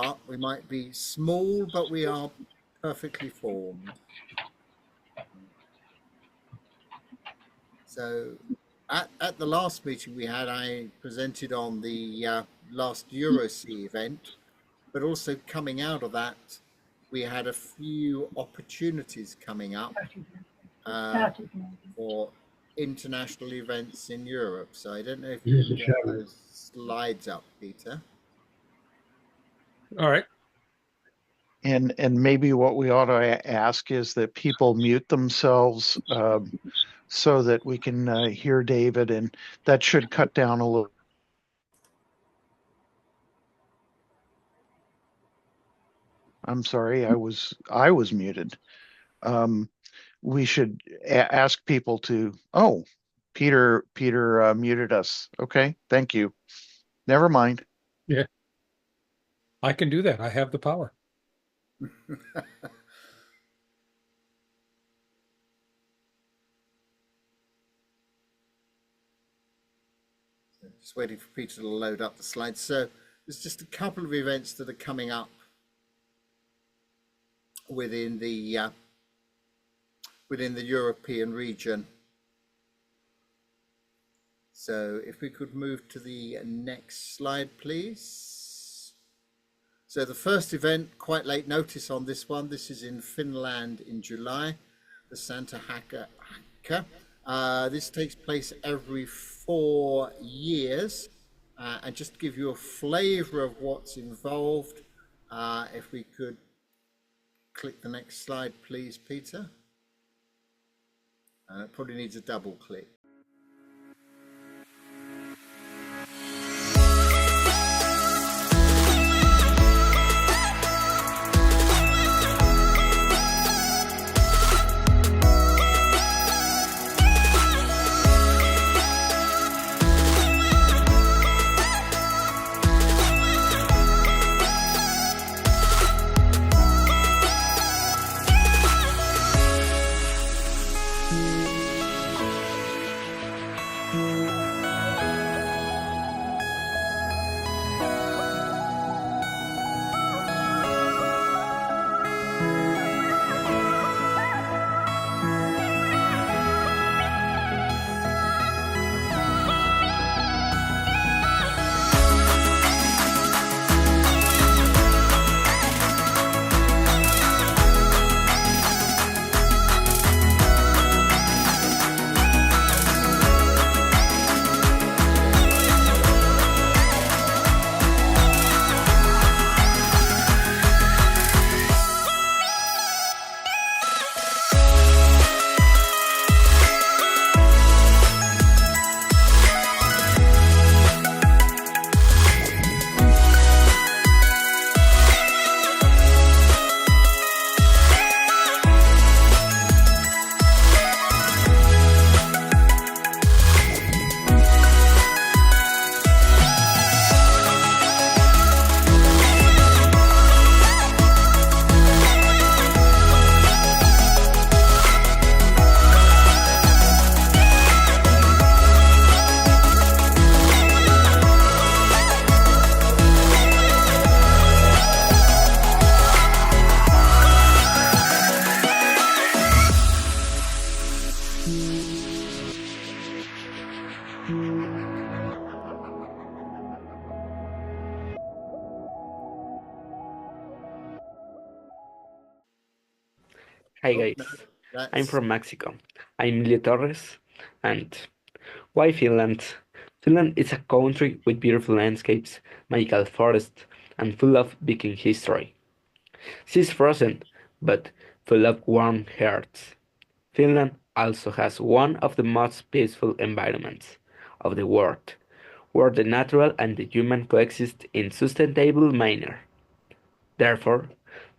but we might be small, but we are perfectly formed. So at the last meeting we had, I presented on the last EuroC event, but also coming out of that, we had a few opportunities coming up for international events in Europe. So I don't know if you can get those slides up, Peter. All right. And maybe what we ought to ask is that people mute themselves so that we can hear David, and that should cut down a little. I'm sorry, I was muted. We should ask people to. Oh, Peter muted us. Okay, thank you. Never mind. Yeah. I can do that. I have the power. Just waiting for Peter to load up the slides. So there's just a couple of events that are coming up within the European region. So if we could move to the next slide, please. So the first event, quite late notice on this one. This is in Finland in July, the Santa Haka. This takes place every 4 years. And just to give you a flavor of what's involved, if we could click the next slide, please, Peter. It probably needs a double click. Hi guys, I'm from Mexico. I'm Leo Torres, and why Finland? Finland is a country with beautiful landscapes, magical forests, and full of Viking history. She's frozen, but full of warm hearts. Finland also has one of the most peaceful environments of the world, where the natural and the human coexist in sustainable manner. Therefore,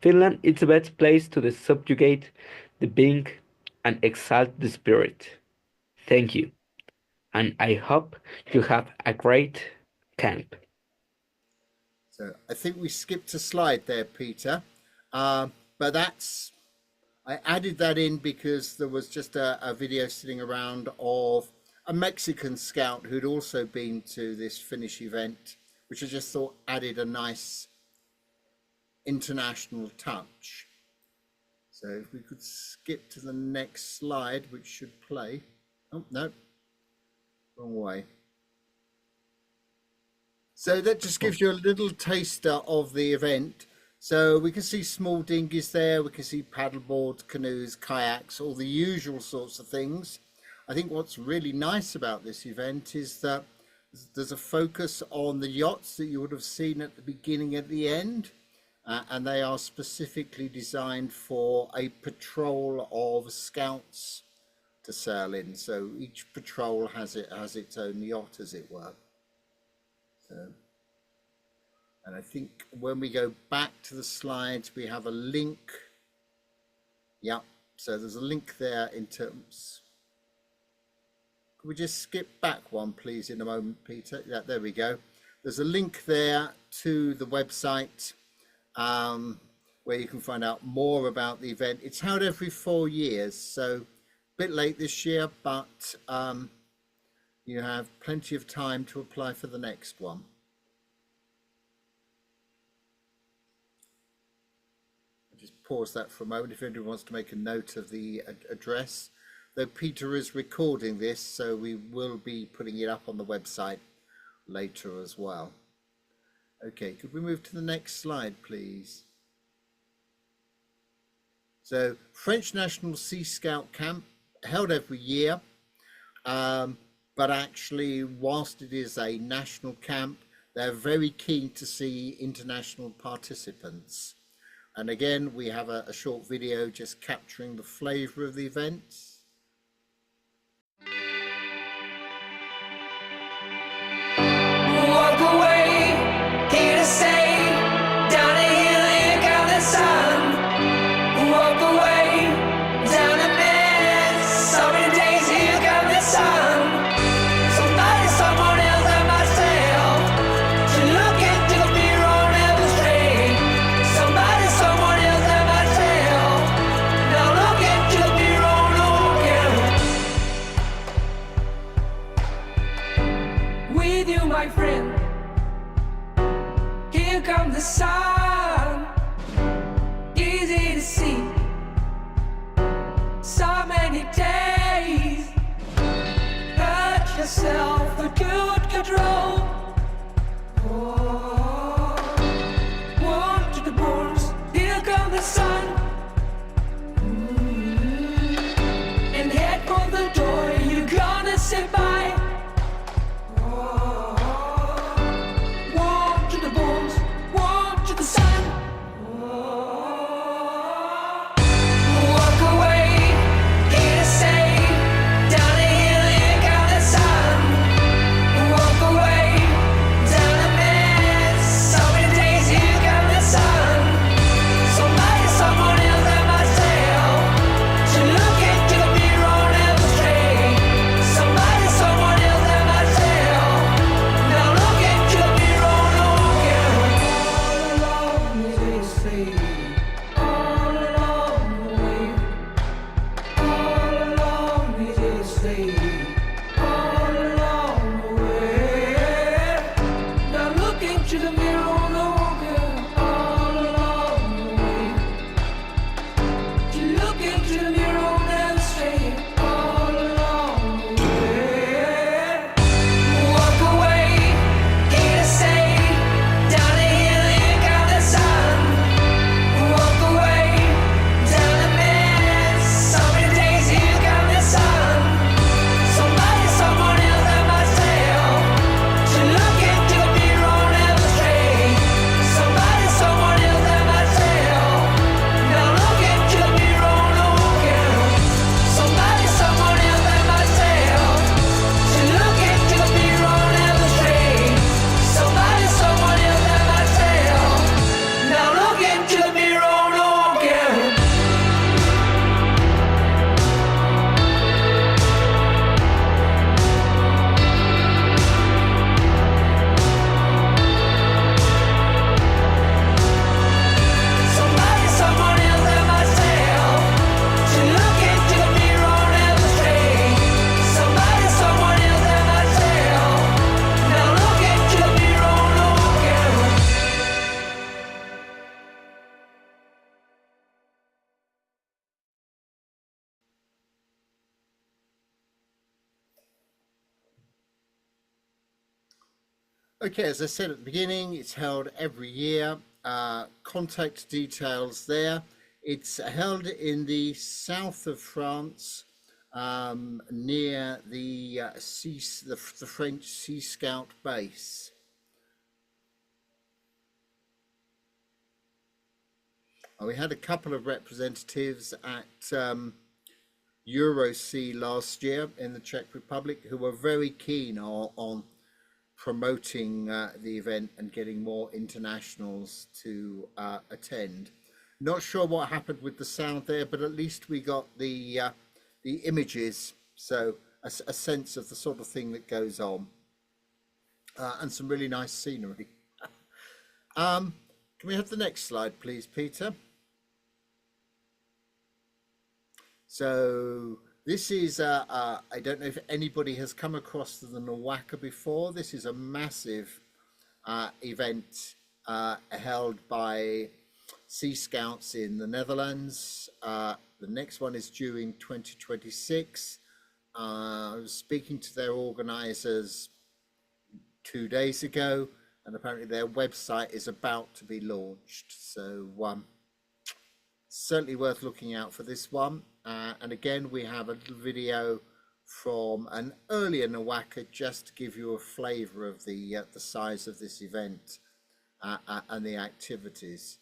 Finland is the best place to subjugate the being and exalt the spirit. Thank you, and I hope you have a great camp. So I think we skipped a slide there, Peter, but I added that in because there was just a video sitting around of a Mexican scout who'd also been to this Finnish event, which I just thought added a nice international touch. So if we could skip to the next slide, which should play. Oh, no, wrong way. So that just gives you a little taster of the event. So we can see small dinghies there, we can see paddleboards, canoes, kayaks, all the usual sorts of things. I think what's really nice about this event is that there's a focus on the yachts that you would have seen at the beginning and the end, and they are specifically designed for a patrol of scouts to sail in. So each patrol has its own yacht, as it were. And I think when we go back to the slides, we have a link. Yeah, so there's a link there in terms. Could we just skip back one, please, in a moment, Peter? Yeah, there we go. There's a link there to the website where you can find out more about the event. It's held every 4 years, so a bit late this year, but you have plenty of time to apply for the next one. Just pause that for a moment if anyone wants to make a note of the address. Though Peter is recording this, so we will be putting it up on the website later as well. Okay, could we move to the next slide, please? So, French National Sea Scout Camp, held every year, but actually, whilst it is a national camp, they're very keen to see international participants. And again, we have a short video just capturing the flavour of the events. Walk away, here to stay. Down a hill, here comes the sun. Walk away, down a mess. So many days, here comes the sun. Somebody, someone else, and myself. To look into the mirror, never stray. Somebody, someone else, and myself. Now look into the mirror, look again. With you, my friend. Here comes the sun, easy to see. So many days, hurt yourself with good control. Oh, walk to the bones, here comes the sun. And head for the door, you're gonna sit by. Away Okay, as I said at the beginning, it's held every year. Contact details there. It's held in the south of France, near the the French Sea Scout base. We had a couple of representatives at EuroSea last year in the Czech Republic who were very keen on promoting the event and getting more internationals to attend. Not sure what happened with the sound there, but at least we got the images, so a sense of the sort of thing that goes on, and some really nice scenery. Can we have the next slide, please, Peter? So this is, I don't know if anybody has come across the NOACA before. This is a massive event held by Sea Scouts in the Netherlands. The next one is due in 2026. I was speaking to their organisers 2 days ago, and apparently their website is about to be launched. So certainly worth looking out for this one. And again, we have a little video from an earlier NOACA just to give you a flavour of the size of this event and the activities.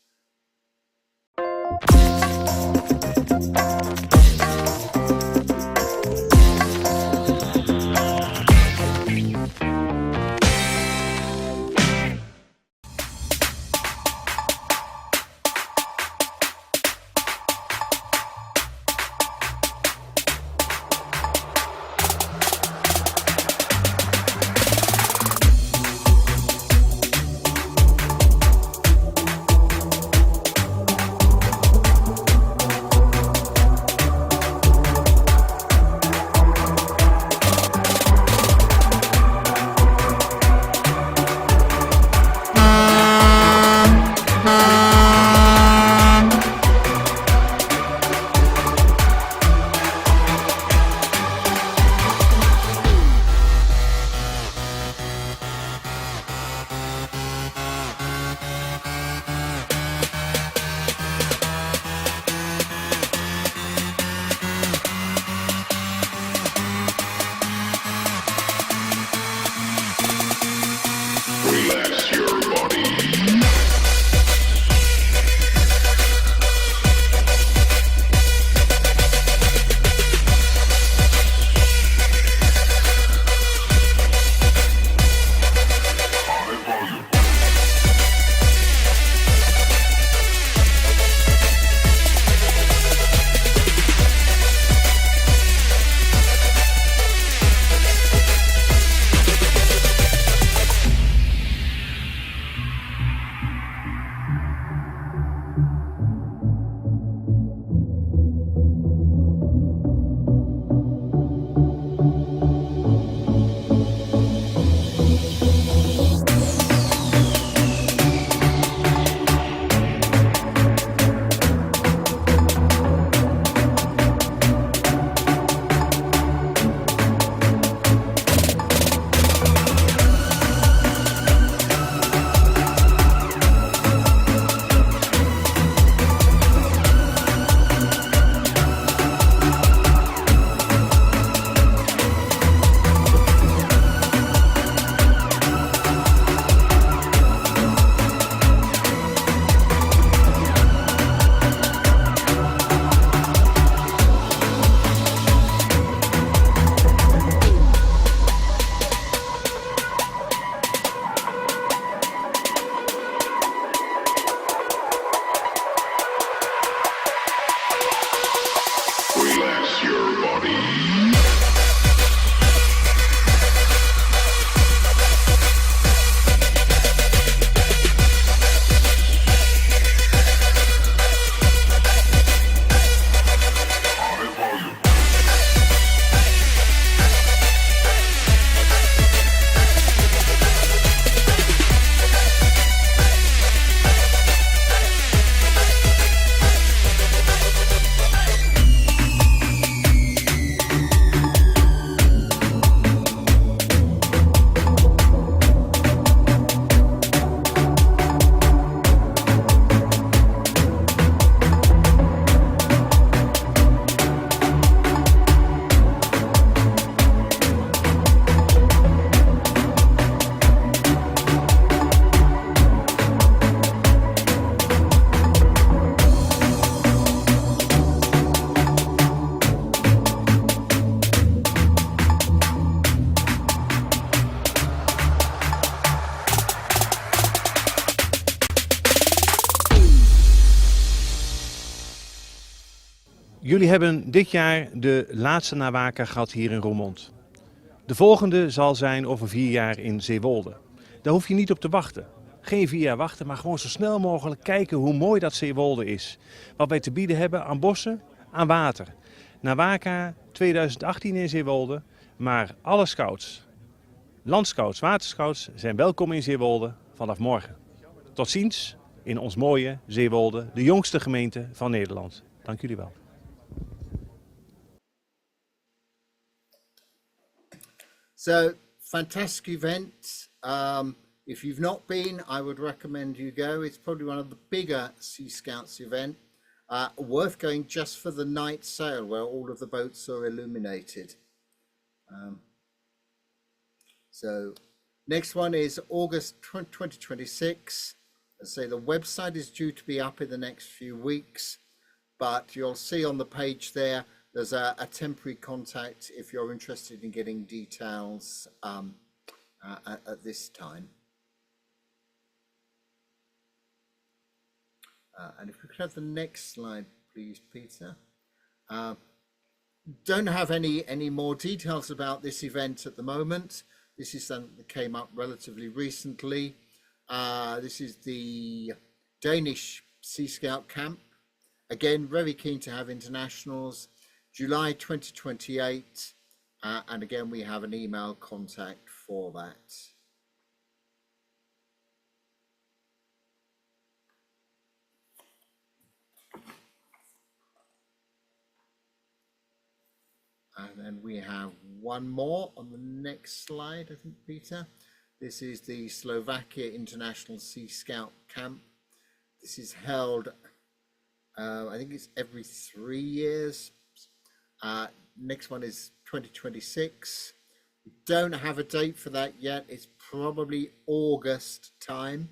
Jullie hebben dit jaar de laatste Nawaka gehad hier in Roermond. De volgende zal zijn over 4 jaar in Zeewolde. Daar hoef je niet op te wachten. Geen 4 jaar wachten, maar gewoon zo snel mogelijk kijken hoe mooi dat Zeewolde is. Wat wij te bieden hebben aan bossen, aan water. Nawaka 2018 in Zeewolde, maar alle scouts, landscouts, waterscouts zijn welkom in Zeewolde vanaf morgen. Tot ziens in ons mooie Zeewolde, de jongste gemeente van Nederland. Dank jullie wel. So, fantastic event. If you've not been, I would recommend you go. It's probably one of the bigger Sea Scouts event. Worth going just for the night sail where all of the boats are illuminated. So, next one is August 2026. As I say, the website is due to be up in the next few weeks, but you'll see on the page there's a temporary contact if you're interested in getting details at this time. And if we could have the next slide, please, Peter. Don't have any more details about this event at the moment. This is something that came up relatively recently. This is the Danish Sea Scout camp. Again, very keen to have internationals. July 2028, and again we have an email contact for that. And then we have one more on the next slide, I think, Peter. This is the Slovakia International Sea Scout Camp. This is held, I think it's every 3 years. Next one is 2026. We don't have a date for that yet. It's probably August time,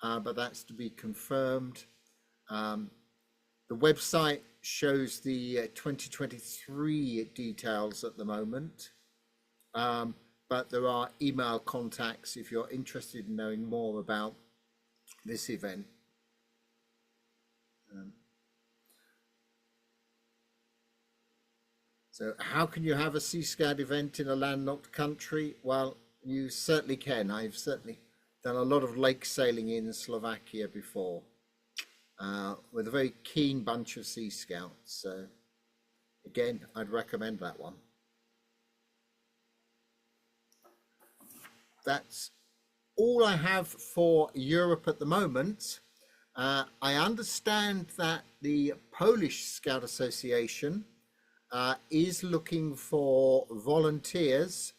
but that's to be confirmed. The website shows the 2023 details at the moment, but there are email contacts if you're interested in knowing more about this event. So how can you have a Sea Scout event in a landlocked country? Well, you certainly can. I've certainly done a lot of lake sailing in Slovakia before with a very keen bunch of Sea Scouts. So again, I'd recommend that one. That's all I have for Europe at the moment. I understand that the Polish Scout Association is looking for volunteers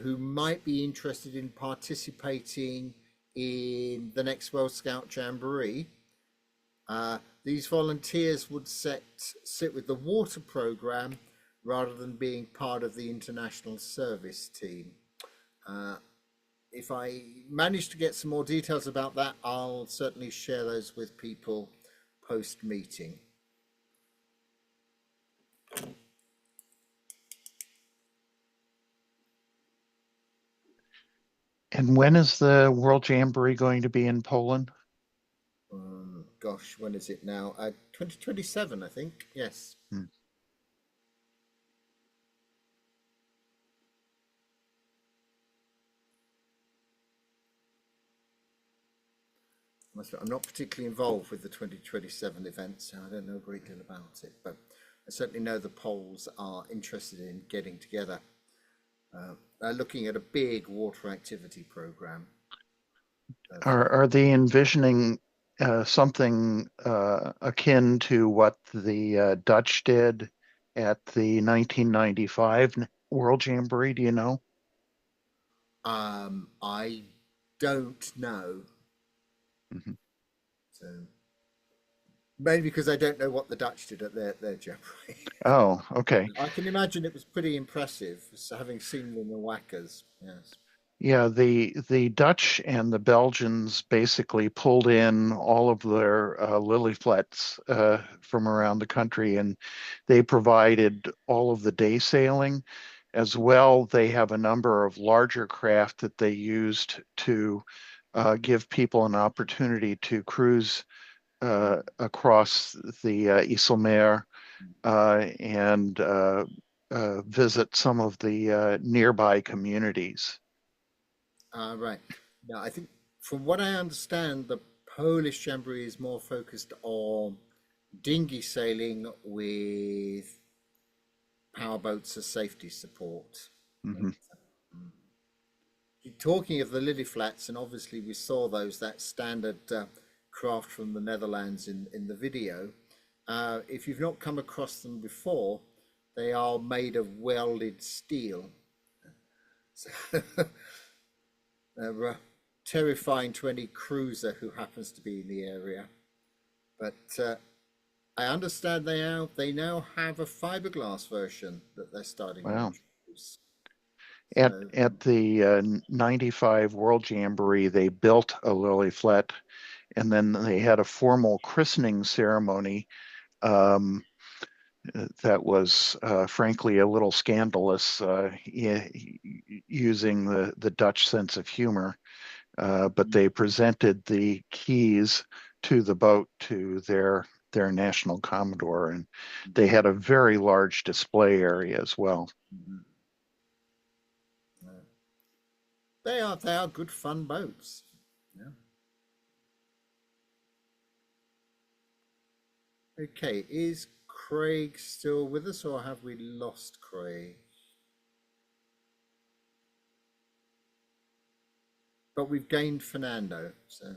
who might be interested in participating in the next World Scout Jamboree. These volunteers would sit with the water program rather than being part of the international service team. If I manage to get some more details about that, I'll certainly share those with people post-meeting. And when is the World Jamboree going to be in Poland? Gosh, when is it now? 2027, I think. Yes. I'm not particularly involved with the 2027 event, so I don't know a great deal about it, but I certainly know the Poles are interested in getting together. They're looking at a big water activity program. Are they envisioning something akin to what the Dutch did at the 1995 World Jamboree? Do you know? I don't know. So maybe because I don't know what the Dutch did at their jamboree. Oh, okay. I can imagine it was pretty impressive, so having seen the Nawakas. Yes. Yeah, the Dutch and the Belgians basically pulled in all of their lily flats from around the country, and they provided all of the day sailing. As well, they have a number of larger craft that they used to give people an opportunity to cruise across the Isselmeer and visit some of the nearby communities. Right. Now, I think from what I understand, the Polish Jamboree is more focused on dinghy sailing with powerboats as safety support. Hmm. Talking of the lily flats, and obviously we saw those, that standard craft from the Netherlands in the video. If you've not come across them before, they are made of welded steel. So they're terrifying to any cruiser who happens to be in the area. But I understand they now have a fiberglass version that they're starting to Wow. introduce. At the 95 World Jamboree, they built a lily flat, and then they had a formal christening ceremony that was frankly a little scandalous, using the Dutch sense of humor. But they presented the keys to the boat to their national commodore, and they had a very large display area as well. They are good fun boats. Yeah. Okay, is Craig still with us, or have we lost Craig? But we've gained Fernando, so.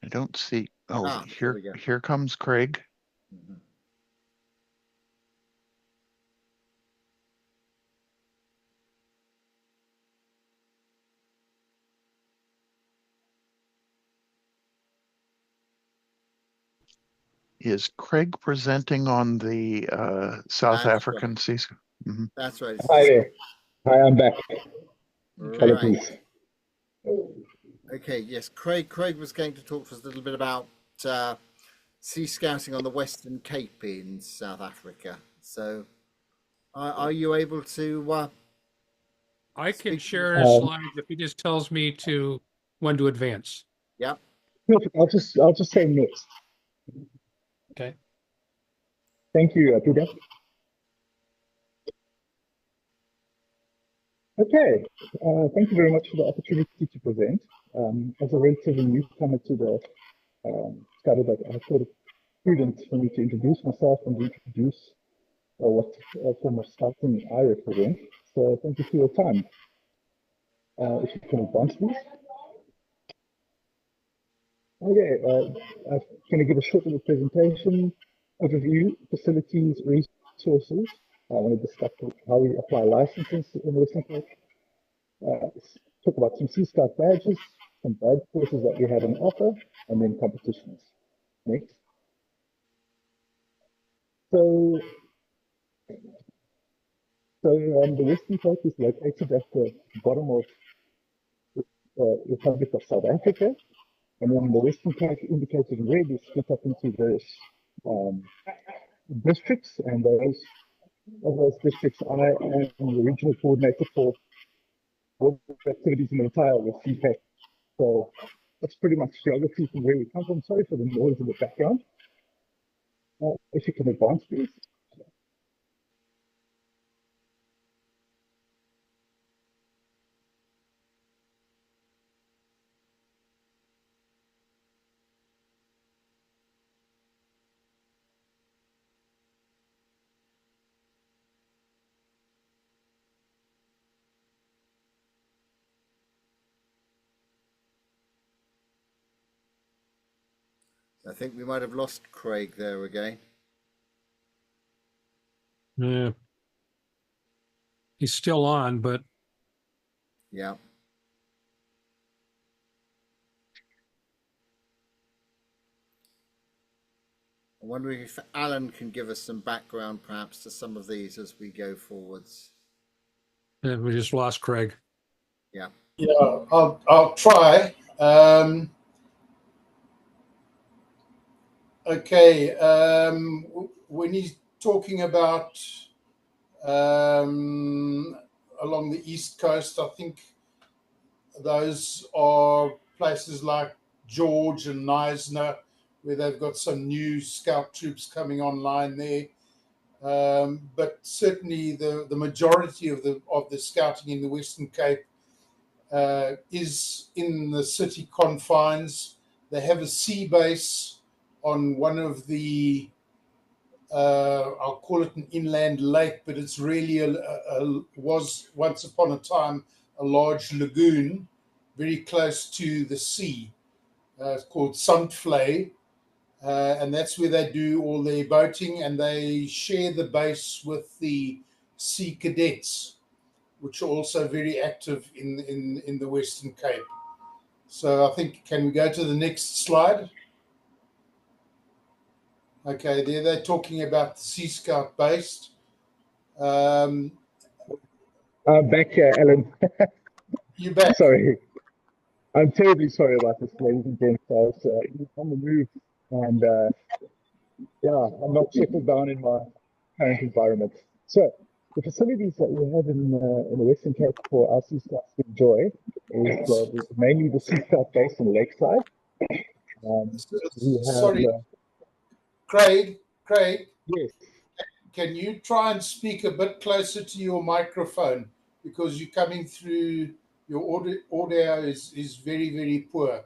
I don't see. Oh, There we go. here comes Craig. Mhm. Is Craig presenting on the South That's African right. seas? Mm-hmm. That's right. Hi there. Hi, I'm back. Right. Apologies. Okay, yes, Craig was going to talk to us a little bit about sea scouting on the Western Cape in South Africa. So, are you able to I can speak? share a slide if he just tells me to when to advance. Yep. Perfect. I'll just say next. Okay. Thank you, Peter. Okay. Thank you very much for the opportunity to present. As a relatively newcomer to the Scuttlebutt, I thought it prudent for me to introduce myself and introduce what form of scouting I represent. So thank you for your time. If you can advance, please. Okay, I'm going to give a short little presentation, overview, facilities, resources. I want to discuss how we apply licenses in the Western Cape. Talk about some Sea Scout badges, some badge courses that we have on offer, and then competitions. Next. So the Western Cape is located at the bottom of the Republic of South Africa. And then the Western Cape, indicated in red, is split up into those districts, and those districts, I am the regional coordinator for water activities in the entire Western Cape. So that's pretty much geography from where we come from. Sorry for the noise in the background. If you can advance, please. I think we might have lost Craig there again. Yeah. He's still on, but Yeah. I'm wondering if Alan can give us some background perhaps to some of these as we go forwards. we just lost Craig. Yeah. Yeah, I'll try. Okay, when he's talking about along the East Coast, I think those are places like George and Neisner, where they've got some new scout troops coming online there. But certainly the majority of the scouting in the Western Cape is in the city confines. They have a sea base on one of the I'll call it an inland lake, but it's really was once upon a time a large lagoon very close to the sea. It's called Sandvlei, and that's where they do all their boating, and they share the base with the Sea Cadets, which are also very active in the Western Cape. So I think, can we go to the next slide? Okay, there they're talking about the Sea Scout base. I'm back here, Alan. You back? Sorry. I'm terribly sorry about this, ladies and gents. I was on the move, and yeah, I'm not settled down in my current environment. So, the facilities that we have in the Western Cape for our Sea Scouts to enjoy is mainly the Sea Scout base in Lakeside. We have, Sorry, Craig, yes, can you try and speak a bit closer to your microphone, because you're coming through, your audio is very, very poor.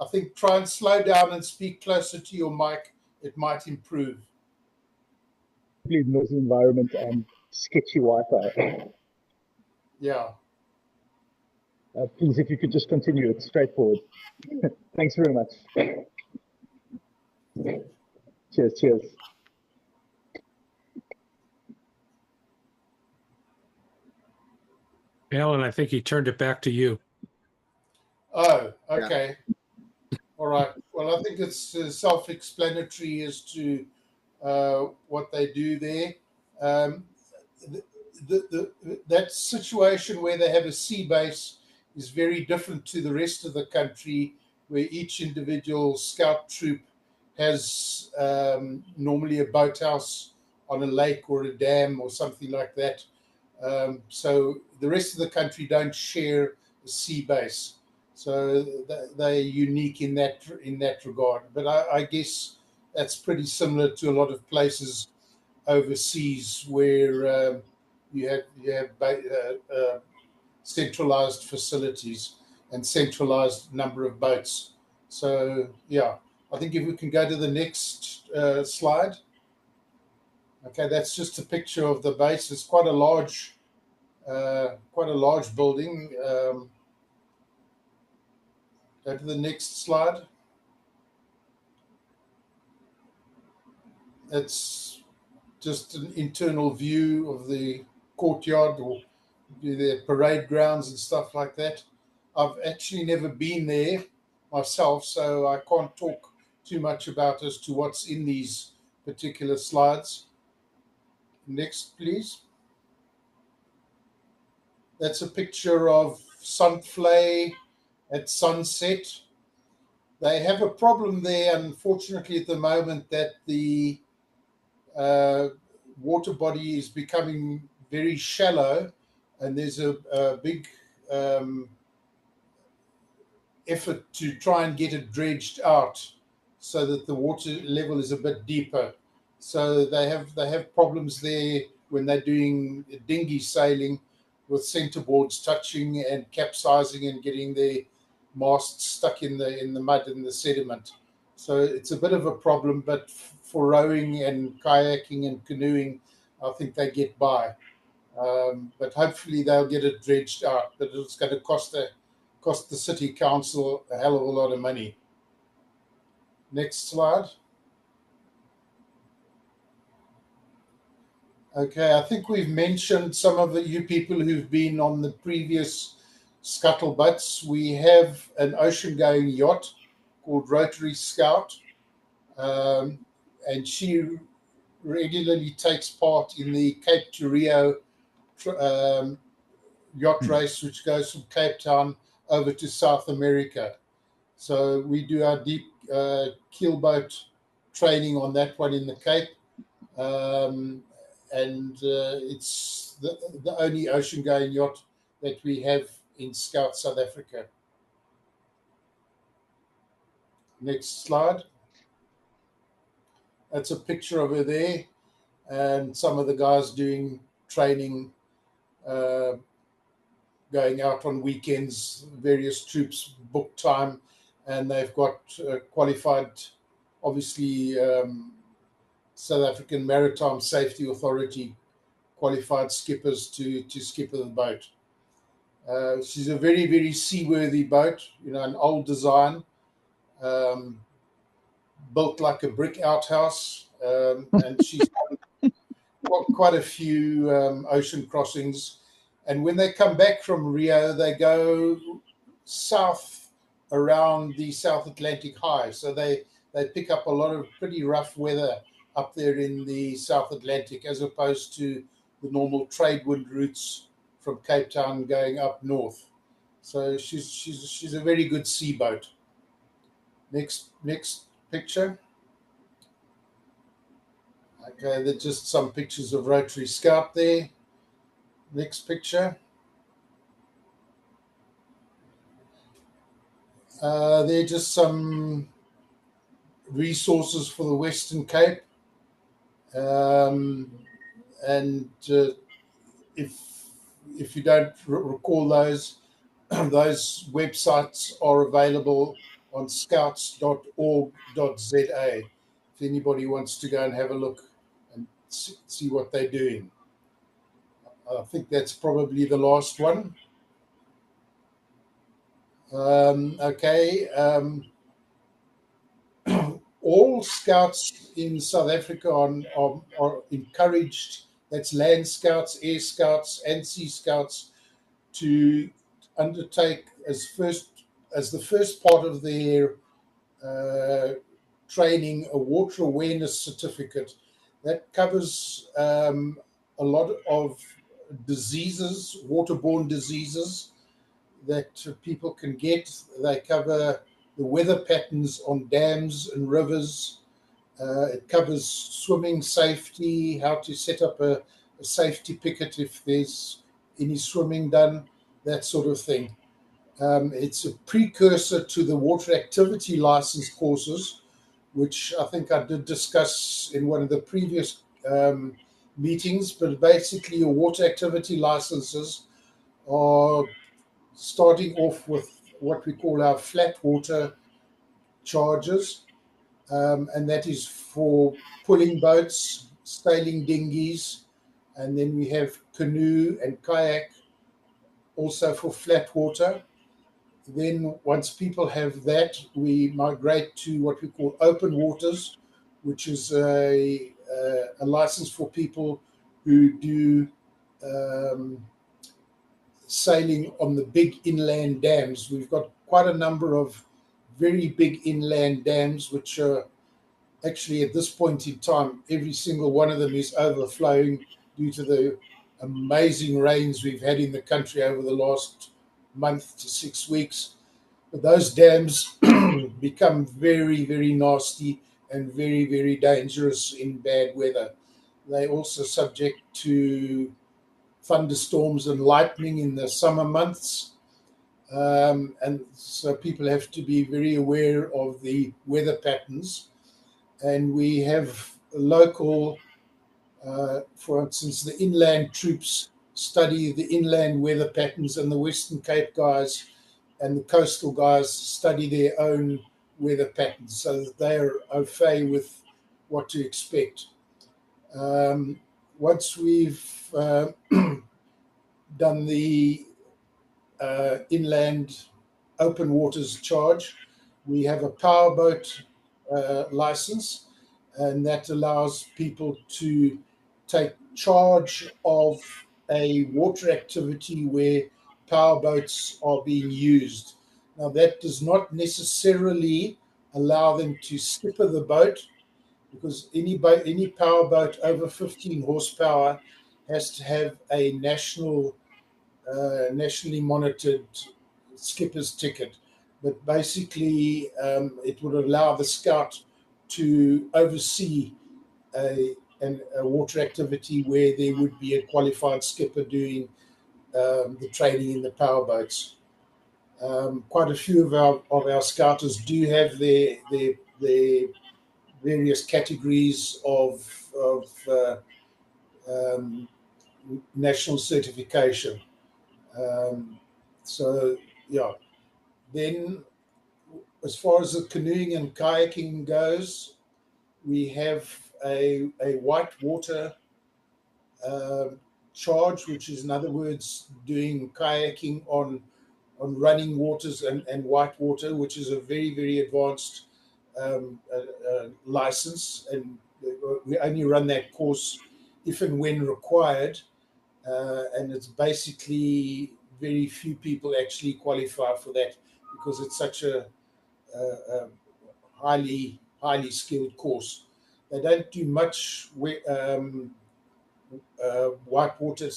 I think try and slow down and speak closer to your mic. It might improve. noisy environment and sketchy Wi-Fi. Yeah. Please, if you could just continue, it's straightforward. Thanks very much. Cheers. Alan, I think he turned it back to you. Oh, okay. Yeah. All right. Well, I think it's self-explanatory as to what they do there. That situation where they have a sea base is very different to the rest of the country, where each individual scout troop has normally a boathouse on a lake or a dam or something like that. So the rest of the country don't share a sea base. So they're unique in that regard. But I guess that's pretty similar to a lot of places overseas where you have centralized facilities and centralized number of boats. So yeah, I think if we can go to the next slide. Okay, that's just a picture of the base. It's quite a large building. Go to the next slide. It's just an internal view of the courtyard or the parade grounds and stuff like that. I've actually never been there myself, so I can't talk too much about as to what's in these particular slides. Next, please. That's a picture of Sandvlei at sunset. They have a problem there, unfortunately, at the moment, that the water body is becoming very shallow, and there's a big effort to try and get it dredged out so that the water level is a bit deeper. So they have problems there when they're doing dinghy sailing, with centerboards touching and capsizing and getting their masts stuck in the mud and the sediment. So it's a bit of a problem, but for rowing and kayaking and canoeing, I think they get by. But hopefully they'll get it dredged out. But it's going to cost the city council a hell of a lot of money. Next slide. Okay, I think we've mentioned some of you people who've been on the previous Scuttlebutts. We have an ocean-going yacht called Rotary Scout, and she regularly takes part in the Cape to Rio yacht race, which goes from Cape Town over to South America. So we do our deep keelboat training on that one in the Cape. And it's the only ocean-going yacht that we have in Scout South Africa. Next slide. That's a picture of her there, and some of the guys doing training, going out on weekends. Various troops book time, and they've got qualified, obviously, South African Maritime Safety Authority qualified skippers to skipper the boat. She's a very, very seaworthy boat, an old design, built like a brick outhouse, and she's got quite a few ocean crossings. And when they come back from Rio, they go south around the South Atlantic High. So they pick up a lot of pretty rough weather up there in the South Atlantic, as opposed to the normal trade wind routes from Cape Town going up north. So she's a very good sea boat. Next picture. Okay, there's just some pictures of Rotary Scout there. Next picture. They're just some resources for the Western Cape. And if you don't recall those, those websites are available on scouts.org.za if anybody wants to go and have a look and see what they're doing. I think that's probably the last one. Okay. All scouts in South Africa are encouraged, that's land scouts, air scouts, and sea scouts, to undertake as the first part of their training a water awareness certificate that covers a lot of diseases, waterborne diseases that people can get. They cover the weather patterns on dams and rivers. It covers swimming safety, how to set up a safety picket if there's any swimming done, that sort of thing. It's a precursor to the water activity license courses, which I think I did discuss in one of the previous meetings. But basically, your water activity licenses are starting off with what we call our flat water charges, and that is for pulling boats, sailing dinghies, and then we have canoe and kayak also for flat water. Then once people have that, we migrate to what we call open waters, which is a license for people who do sailing on the big inland dams. We've got quite a number of very big inland dams, which are actually at this point in time, every single one of them is overflowing due to the amazing rains we've had in the country over the last month to 6 weeks. But those dams become very, very nasty and very, very dangerous in bad weather. They're also subject to thunderstorms and lightning in the summer months. And so people have to be very aware of the weather patterns. And we have local, for instance, the inland troops study the inland weather patterns, and the Western Cape guys and the coastal guys study their own weather patterns so that they are au fait with what to expect. Once we've done the inland open waters charge, we have a powerboat license, and that allows people to take charge of a water activity where powerboats are being used. Now, that does not necessarily allow them to skipper the boat, because any powerboat over 15 horsepower has to have a nationally monitored skipper's ticket. But basically, it would allow the scout to oversee a water activity where there would be a qualified skipper doing the training in the powerboats. Quite a few of our scouters do have their various categories of national certification. So yeah, then as far as the canoeing and kayaking goes, we have a white water charge, which is in other words doing kayaking on running waters and white water, which is a very, very advanced license, and we only run that course if and when required, and it's basically very few people actually qualify for that because it's such a highly skilled course. They don't do much whitewater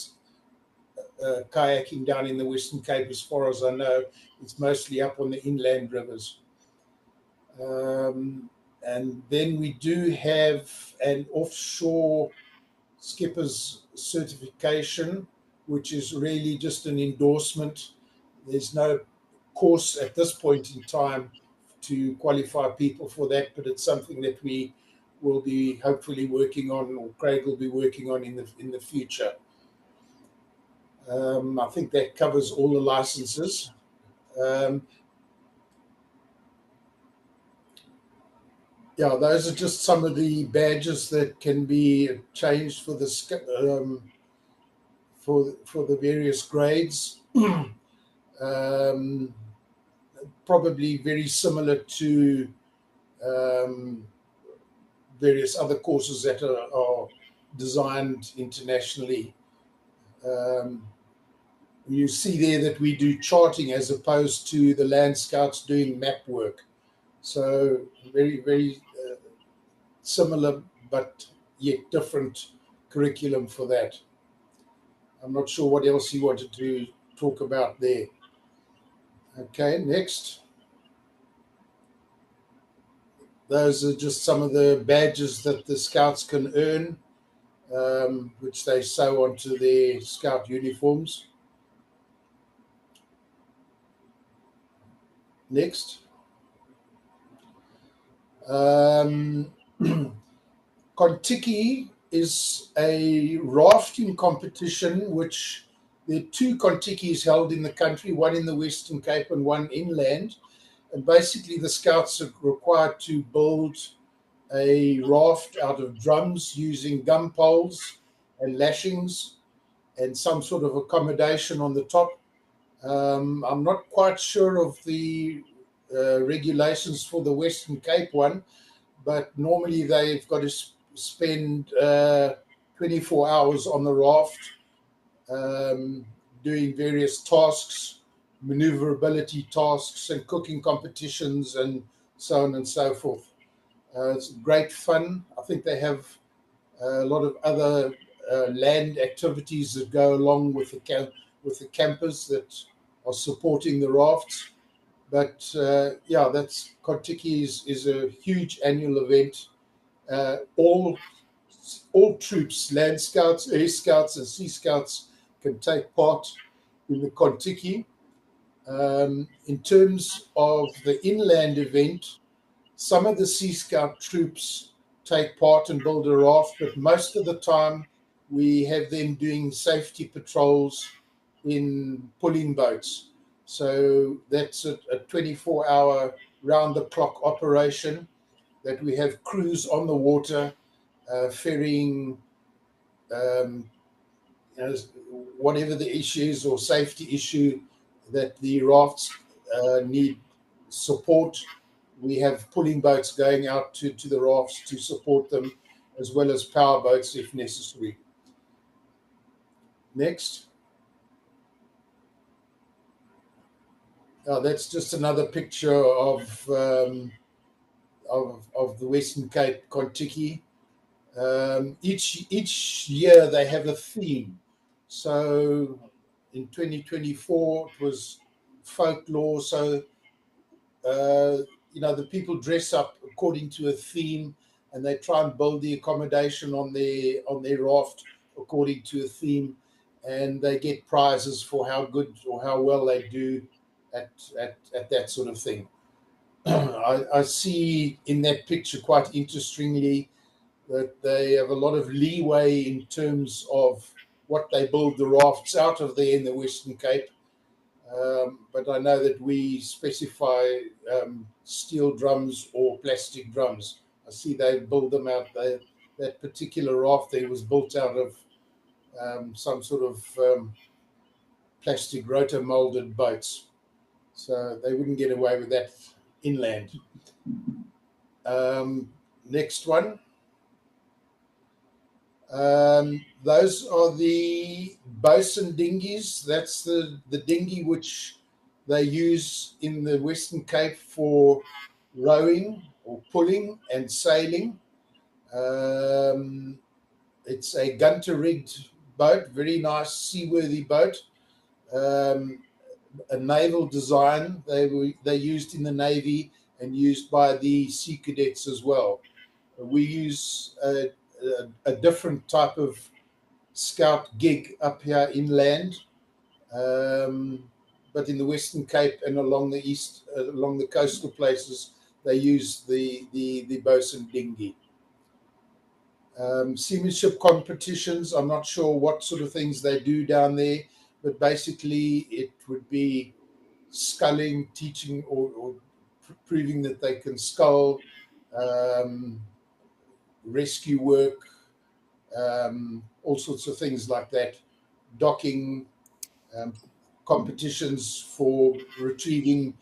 kayaking down in the Western Cape, as far as I know. It's mostly up on the inland rivers. And then we do have an offshore skipper's certification, which is really just an endorsement. There's no course at this point in time to qualify people for that, but it's something that we will be hopefully working on, or Craig will be working on in the future. I think that covers all the licenses. Yeah, those are just some of the badges that can be changed for the for the various grades. Probably very similar to various other courses that are designed internationally. You see there that we do charting as opposed to the Land Scouts doing map work. So very, very similar, but yet different curriculum for that. I'm not sure what else you wanted to talk about there. Okay, next. Those are just some of the badges that the Scouts can earn, which they sew onto their Scout uniforms. Next. Kontiki is a rafting competition, which there are two Kontikis held in the country, one in the Western Cape and one inland. And basically the Scouts are required to build a raft out of drums using gum poles and lashings and some sort of accommodation on the top. I'm not quite sure of the regulations for the Western Cape one, but normally they've got to spend 24 hours on the raft doing various tasks, maneuverability tasks and cooking competitions and so on and so forth. It's great fun. I think they have a lot of other land activities that go along with the campers that are supporting the rafts. But yeah, that's Kontiki is a huge annual event. All troops, Land Scouts, Air Scouts, and Sea Scouts can take part in the Kontiki. In terms of the inland event, some of the Sea Scout troops take part and build a raft, but most of the time we have them doing safety patrols in pulling boats. So that's a 24-hour round-the-clock operation that we have crews on the water ferrying whatever the issue is or safety issue that the rafts need support. We have pulling boats going out to the rafts to support them, as well as power boats if necessary. Next. That's just another picture of the Western Cape Kontiki. Each year they have a theme. So in 2024 it was folklore. So the people dress up according to a theme, and they try and build the accommodation on their raft according to a theme, and they get prizes for how good or how well they do at that sort of thing. I see in that picture quite interestingly that they have a lot of leeway in terms of what they build the rafts out of there in the Western Cape. But I know that we specify steel drums or plastic drums. I see they build them out. That particular raft there was built out of some sort of plastic rotor molded boats. So they wouldn't get away with that inland. Next one. Those are the bosun dinghies. That's the dinghy which they use in the Western Cape for rowing or pulling and sailing. It's a gunter rigged boat, very nice seaworthy boat. A naval design. They used in the Navy and used by the Sea Cadets as well. We use a different type of scout gig up here inland, but in the Western Cape and along the east, along the coastal places, they use the bosun dinghy. Seamanship competitions, I'm not sure what sort of things they do down there, but basically it would be sculling, teaching or proving that they can scull, rescue work, all sorts of things like that, docking, competitions for retrieving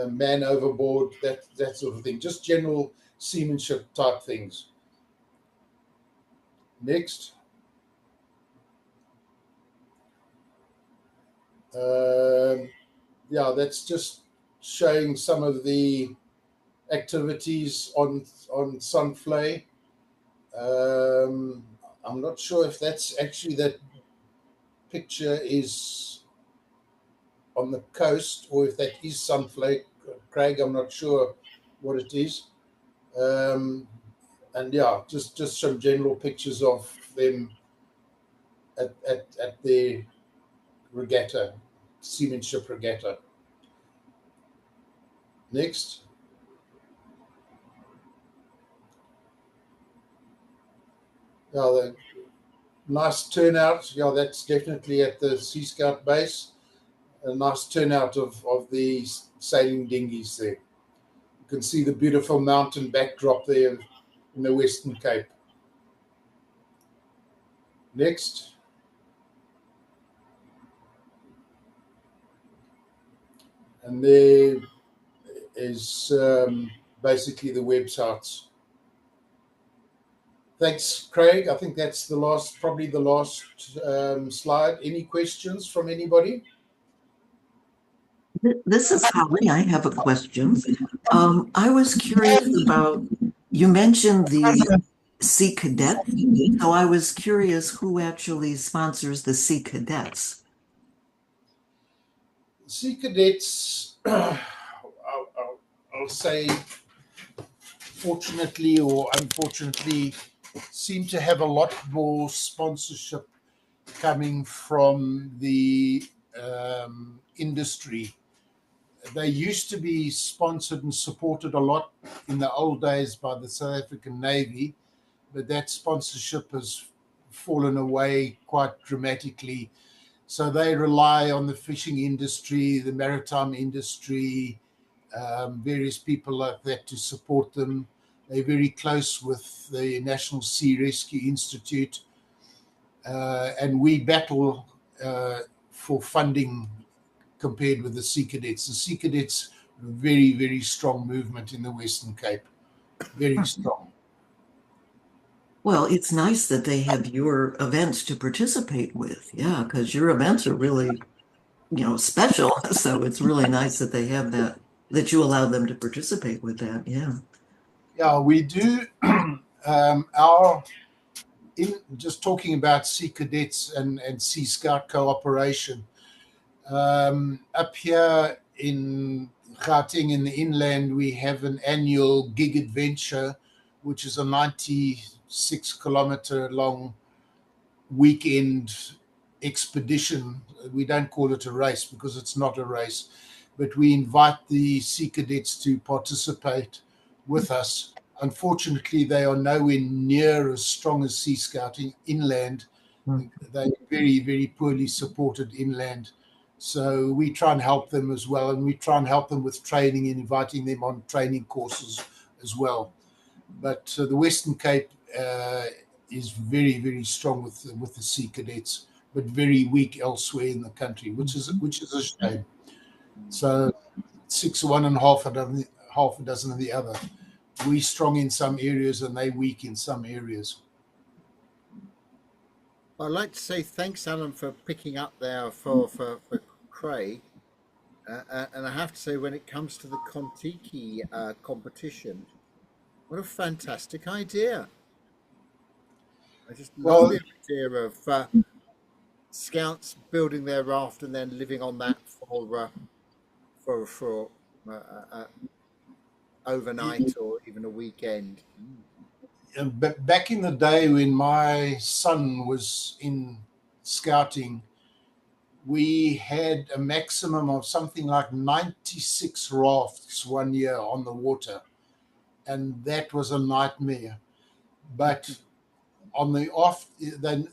man overboard, that sort of thing, just general seamanship type things. Next. Yeah, that's just showing some of the activities on Sunflay. I'm not sure if that's actually that picture is on the coast or if that is Sunflay, Craig. I'm not sure what it is. And yeah, just some general pictures of them at their regatta, seamanship regatta. Next. Yeah, the nice turnout. Yeah, that's definitely at the Sea Scout base. A nice turnout of the sailing dinghies there. You can see the beautiful mountain backdrop there in the Western Cape. Next. And there is basically the websites. Thanks, Craig. I think that's probably the last slide. Any questions from anybody? This is Holly. I have a question. I was curious about, you mentioned the Sea Cadet, so I was curious who actually sponsors the Sea Cadets. Sea Cadets, I'll say, fortunately or unfortunately, seem to have a lot more sponsorship coming from the industry. They used to be sponsored and supported a lot in the old days by the South African Navy, but that sponsorship has fallen away quite dramatically. So they rely on the fishing industry, the maritime industry, various people like that to support them. They're very close with the National Sea Rescue Institute, and we battle for funding compared with the Sea Cadets. The Sea Cadets are a very, very strong movement in the Western Cape. Very strong. Well, it's nice that they have your events to participate with. Yeah, because your events are really, special. So it's really nice that they have that you allow them to participate with that. Yeah. Yeah, we do. Just talking about Sea Cadets and Sea Scout cooperation, up here in Gauteng in the inland, we have an annual gig adventure, which is a 96-kilometer long weekend expedition. We don't call it a race because it's not a race, but we invite the Sea Cadets to participate with us. Unfortunately, they are nowhere near as strong as Sea Scouting inland. They're very, very poorly supported inland. So we try and help them as well, and we try and help them with training and inviting them on training courses as well. But the Western Cape is very, very strong with the Sea Cadets, but very weak elsewhere in the country, which is a shame. So 6 of one and half a dozen of the other. We strong in some areas and they weak in some areas. I'd like to say thanks, Alan, for picking up there for Craig. And I have to say, when it comes to the Kontiki competition, what a fantastic idea. I just love the idea of scouts building their raft and then living on that for overnight or even a weekend. But back in the day when my son was in scouting, we had a maximum of something like 96 rafts one year on the water, and that was a nightmare. But on the off, then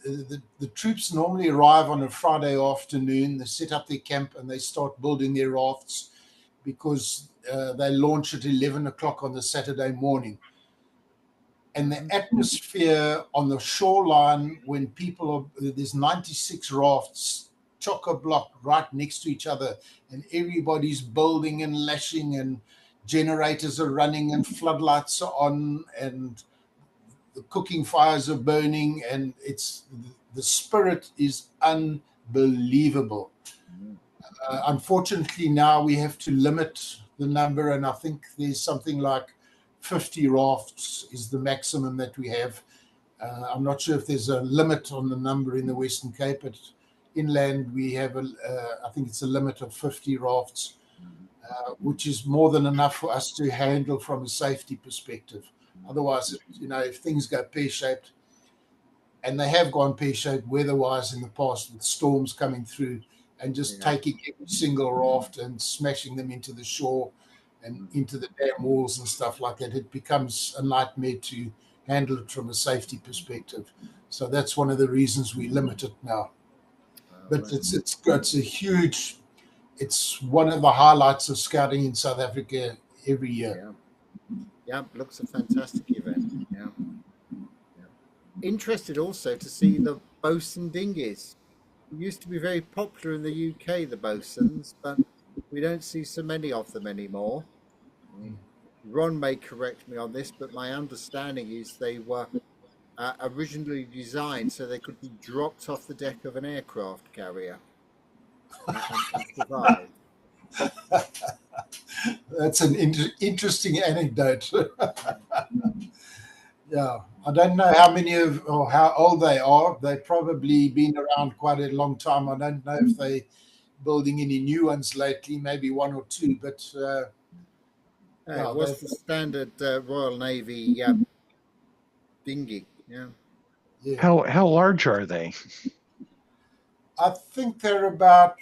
the troops normally arrive on a Friday afternoon. They set up their camp and they start building their rafts because they launch at 11 o'clock on the Saturday morning. And the atmosphere on the shoreline when there's 96 rafts, chock-a-block right next to each other, and everybody's building and lashing, and generators are running, and floodlights are on, and the cooking fires are burning, and the spirit is unbelievable. Unfortunately, now we have to limit the number, and I think there's something like 50 rafts is the maximum that we have. I'm not sure if there's a limit on the number in the Western Cape, but inland we have I think it's a limit of 50 rafts, which is more than enough for us to handle from a safety perspective. Otherwise, if things go pear-shaped, and they have gone pear-shaped weather-wise in the past with storms coming through and just taking every single raft and smashing them into the shore and into the dam walls and stuff like that, it becomes a nightmare to handle it from a safety perspective. So that's one of the reasons we limit it now. But it's one of the highlights of scouting in South Africa every year. Yeah, looks a fantastic event. Yeah. Interested also to see the bosun dinghies. It used to be very popular in the UK, the bosuns, but we don't see so many of them anymore. Ron may correct me on this, but my understanding is they were originally designed so they could be dropped off the deck of an aircraft carrier and survive. That's an interesting anecdote. Yeah, I don't know how many or how old they are. They've probably been around quite a long time. I don't know if they're building any new ones lately, maybe one or two, but it was the standard Royal Navy dinghy. Yeah. How large are they? I think they're about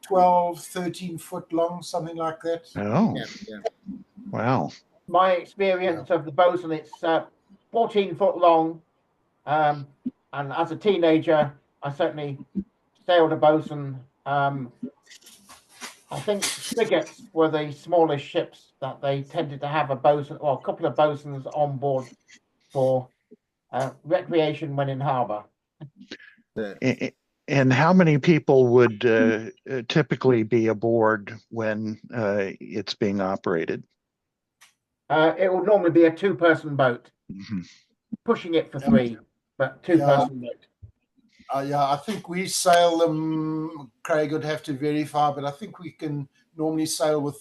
12, 13 foot long, something like that. Oh, wow. My experience of the bosun, it's 14 foot long. And as a teenager, I certainly sailed a bosun. I think frigates were the smallest ships that they tended to have a bosun or a couple of bosuns on board for recreation when in harbour. And how many people would typically be aboard when it's being operated? It would normally be a two-person boat, pushing it for three, but two-person boat. I think we sail them. Craig would have to verify, but I think we can normally sail with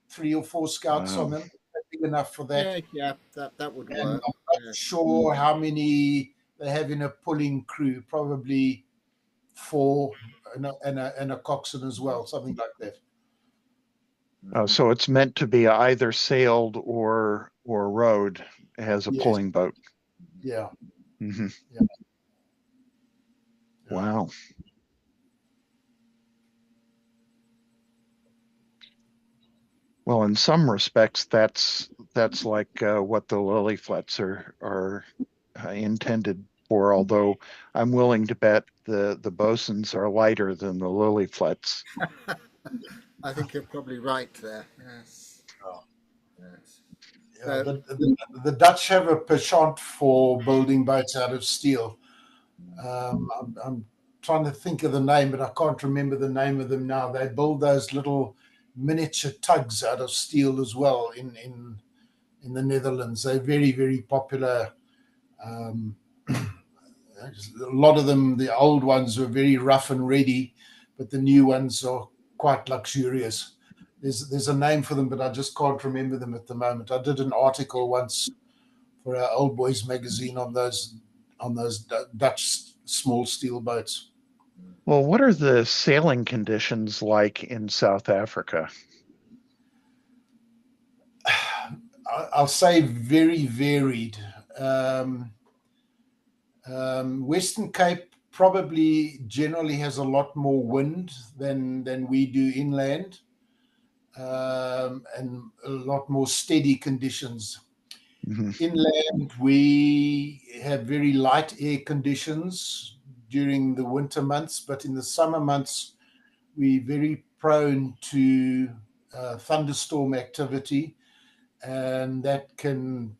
3 or 4 scouts on them. That's big enough for that. Yeah, that would work. I'm not sure how many they have in a pulling crew. Probably 4 and a coxswain as well, something like that. So it's meant to be either sailed or rowed as a pulling boat. Yeah. Mm-hmm. Yeah. Wow. Well, in some respects, that's like what the lily flats are intended for. Although I'm willing to bet the bosons are lighter than the lily flats. I think you're probably right there. Yes. Oh. Yes. Yeah, the Dutch have a penchant for building boats out of steel. I'm trying to think of the name, but I can't remember the name of them now. They build those little miniature tugs out of steel as well in the Netherlands. They're very, very popular. Um, a lot of them, the old ones, are very rough and ready, but the new ones are quite luxurious. There's a name for them, but I just can't remember them at the moment. I did an article once for our Old Boys magazine on those Dutch small steel boats. Well, what are the sailing conditions like in South Africa? I'll say very varied. Western Cape probably generally has a lot more wind than we do inland, and a lot more steady conditions. Mm-hmm. Inland, we have very light air conditions during the winter months, but in the summer months, we're very prone to thunderstorm activity, and that can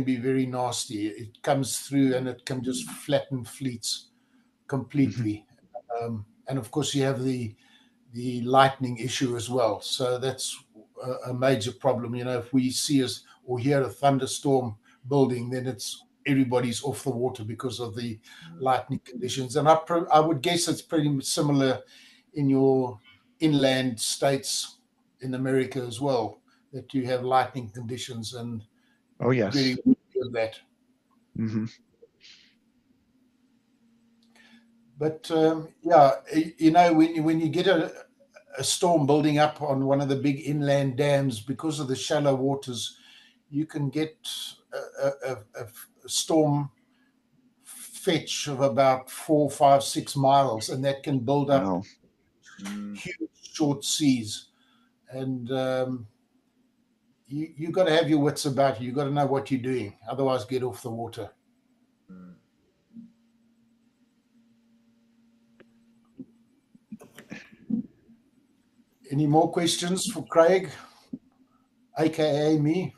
be very nasty. It comes through and it can just flatten fleets completely. Mm-hmm. And of course, you have the lightning issue as well. So that's a major problem. You know, if we see us or hear a thunderstorm building, then it's everybody's off the water because of the lightning conditions. And I would guess it's pretty similar in your inland states in America as well, that you have lightning conditions and Oh, yes. very good that. Mm-hmm. But yeah, you know, when you get a storm building up on one of the big inland dams, because of the shallow waters, you can get a storm fetch of about 4, 5, 6 miles, and that can build up Wow. huge short seas. And you got to have your wits about you. You got to know what you're doing, otherwise get off the water. Any more questions for Craig, aka me?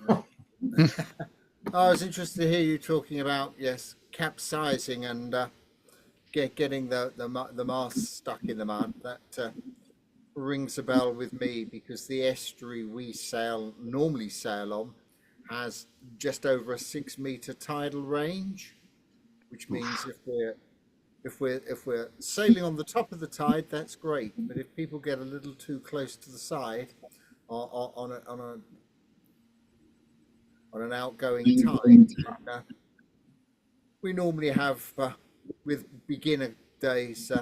I was interested to hear you talking about, yes, capsizing and getting the mast stuck in the mud. That rings a bell with me because the estuary we normally sail on has just over a 6 meter tidal range, which means if we're sailing on the top of the tide, that's great. But if people get a little too close to the side on an outgoing tide, then, we normally have with beginner days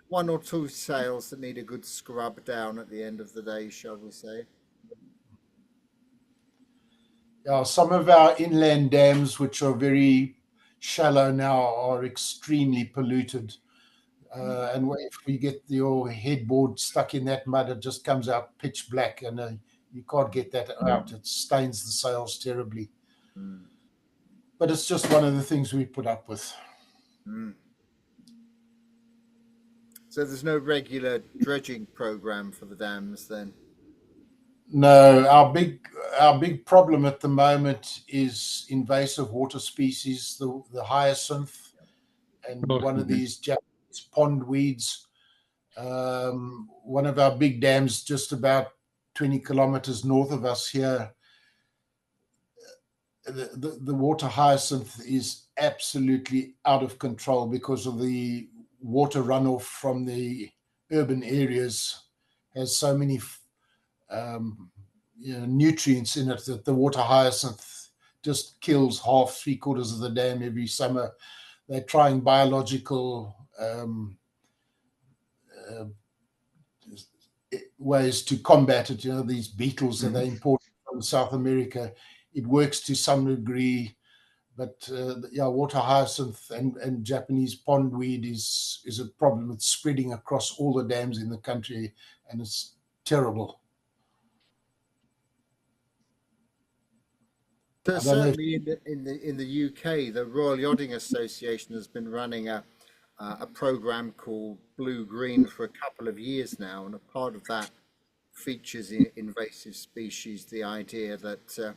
1 or 2 sails that need a good scrub down at the end of the day, shall we say. Yeah, some of our inland dams, which are very shallow now, are extremely polluted. And if we get your headboard stuck in that mud, it just comes out pitch black, and you can't get that out. It stains the sails terribly. But it's just one of the things we put up with. So there's no regular dredging program for the dams then? No, our big problem at the moment is invasive water species, the hyacinth, and one of these Japanese pond weeds. One of our big dams, just about 20 kilometers north of us here, the water hyacinth is absolutely out of control because of the water runoff from the urban areas has so many nutrients in it that the water hyacinth just kills half, 3/4 of the dam every summer. They're trying biological ways to combat it. You know, these beetles that they import from South America, it works to some degree, but yeah, water hyacinth and Japanese pondweed is a problem. It's spreading across all the dams in the country, and it's terrible. So I don't know if certainly in the UK, the Royal Yachting Association has been running a program called Blue Green for a couple of years now, and a part of that features invasive species. The idea that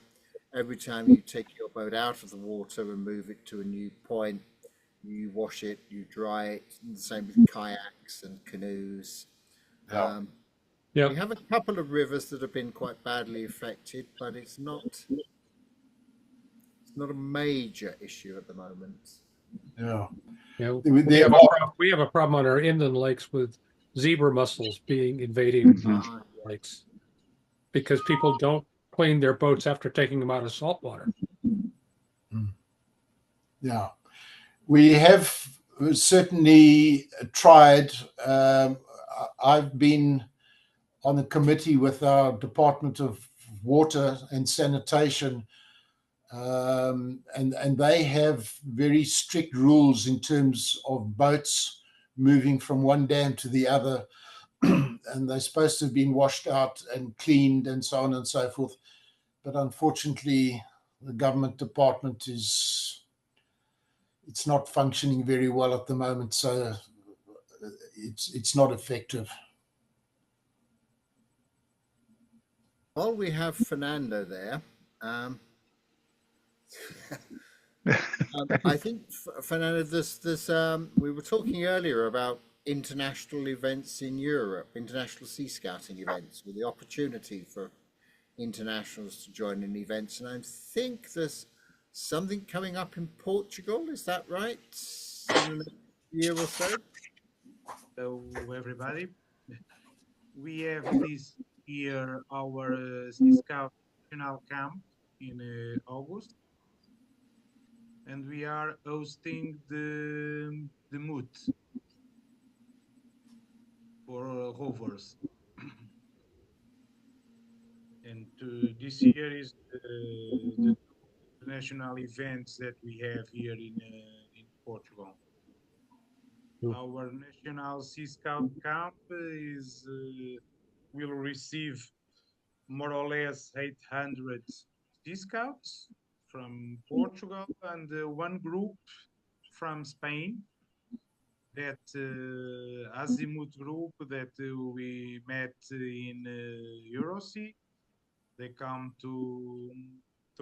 every time you take your boat out of the water and move it to a new point, you wash it, you dry it, and the same with kayaks and canoes. yeah. Yeah. We have a couple of rivers that have been quite badly affected, but it's not a major issue at the moment. Yeah. Yeah, There we have a problem on our inland lakes with zebra mussels being invading lakes because people don't clean their boats after taking them out of salt water. Yeah, we have certainly tried. I've been on a committee with our Department of Water and Sanitation, and they have very strict rules in terms of boats moving from one dam to the other, and they're supposed to have been washed out and cleaned and so on and so forth. But unfortunately, the government department it's not functioning very well at the moment, so it's not effective. While we have Fernando there, I think Fernando, we were talking earlier about international events in Europe, international sea scouting events, with the opportunity for internationals to join in events, and I think there's something coming up in Portugal. Is that right? In the next year or so. Hello, everybody. We have this year our Sea Scout National Camp in August, and we are hosting the moot for rovers. And this year is the national events that we have here in Portugal. Our national Sea Scout camp will receive more or less 800 Sea Scouts from Portugal and one group from Spain, that Azimuth group that we met in Eurosea. They come to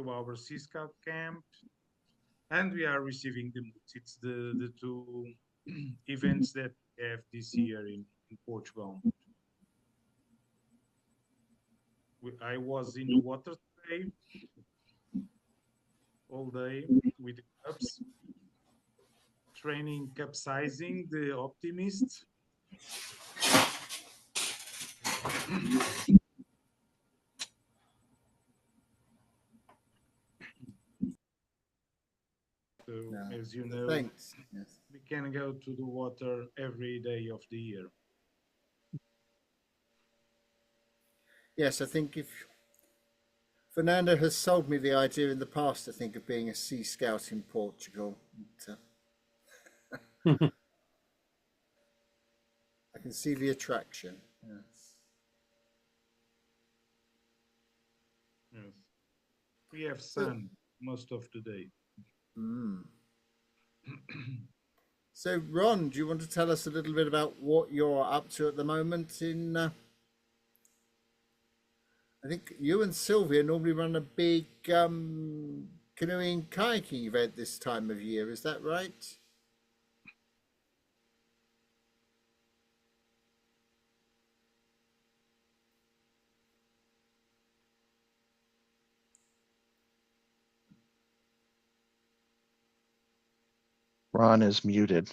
our Sea Scout camp, and we are receiving the moots. It's the two events that we have this year in Portugal. I was in the water today, all day with the cubs, training capsizing the Optimist. So, as you know, Thanks. Yes. we can go to the water every day of the year. Yes, I think if Fernando has sold me the idea in the past, I think, of being a Sea Scout in Portugal. I can see the attraction. Yes. Yes. We have sun most of the day. So, Ron, do you want to tell us a little bit about what you're up to at the moment in... I think you and Sylvia normally run a big canoeing kayaking event this time of year. Is that right? Ron is muted.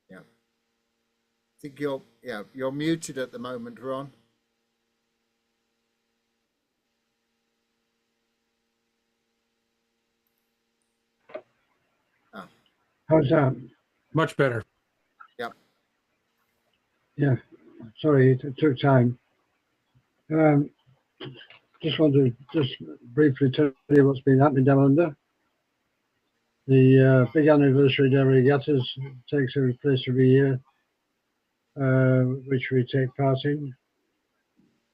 Yeah. I think you're muted at the moment, Ron. How's that? Much better. Yep. Yeah. Sorry, it took time. Just want to briefly tell you what's been happening down under. The big anniversary day regattas takes place every year, which we take part in.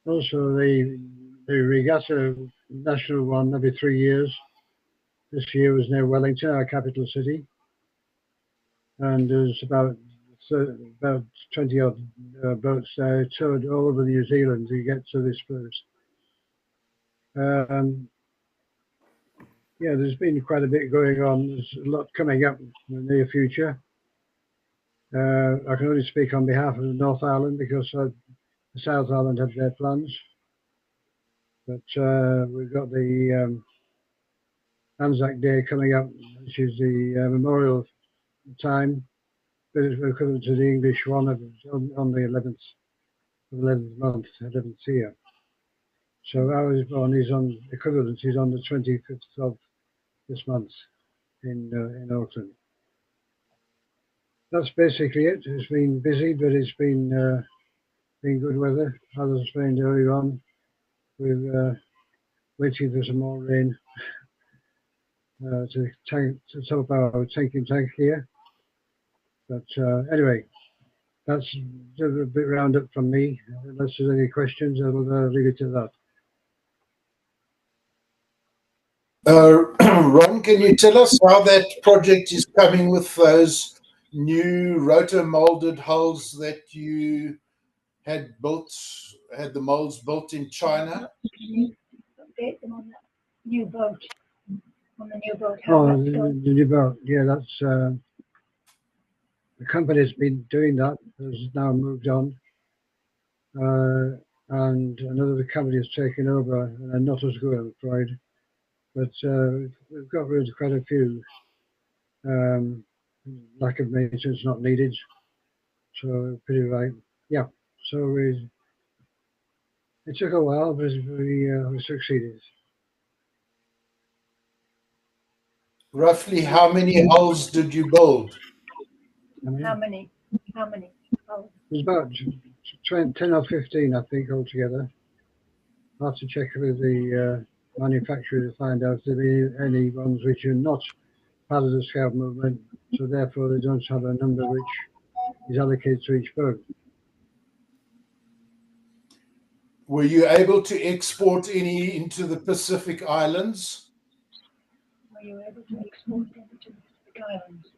Also, the regatta national one every 3 years this year was near Wellington, our capital city, and there's about 20 odd boats there towed all over New Zealand to get to this place. Yeah, there's been quite a bit going on. There's a lot coming up in the near future. I can only speak on behalf of the North Island because the South Island have their plans. But we've got the Anzac Day coming up, which is the memorial time, equivalent to the English one on the 11th month, 11th year. So ours one is on equivalent is on the 25th of this month in Auckland. That's basically it. It's been busy, but it's been good weather. As I explained earlier on, we're waiting for some more rain to top up our tank here. But anyway, that's a bit roundup from me. Unless there's any questions, I'll leave it to that. Ron, can you tell us how that project is coming with those new rotor-molded hulls that you had the molds built in China? Can you update them on that new boat? On the new boat? Oh, the new boat. Yeah, that's the company's been doing that. Has now moved on, and another company has taken over, and not as good, I'm afraid. But we've got rid of quite a few. Lack of maintenance not needed. So pretty right. Yeah. So it took a while, but we succeeded. Roughly how many hulls did you build? How many? Oh. There's about 10 or 15, I think, altogether. I'll have to check with the manufacturer to find out if there are any ones which are not part of the Scout movement, so therefore they don't have a number which is allocated to each boat. Were you able to export any into the Pacific Islands? Were you able to export any to the Pacific Islands?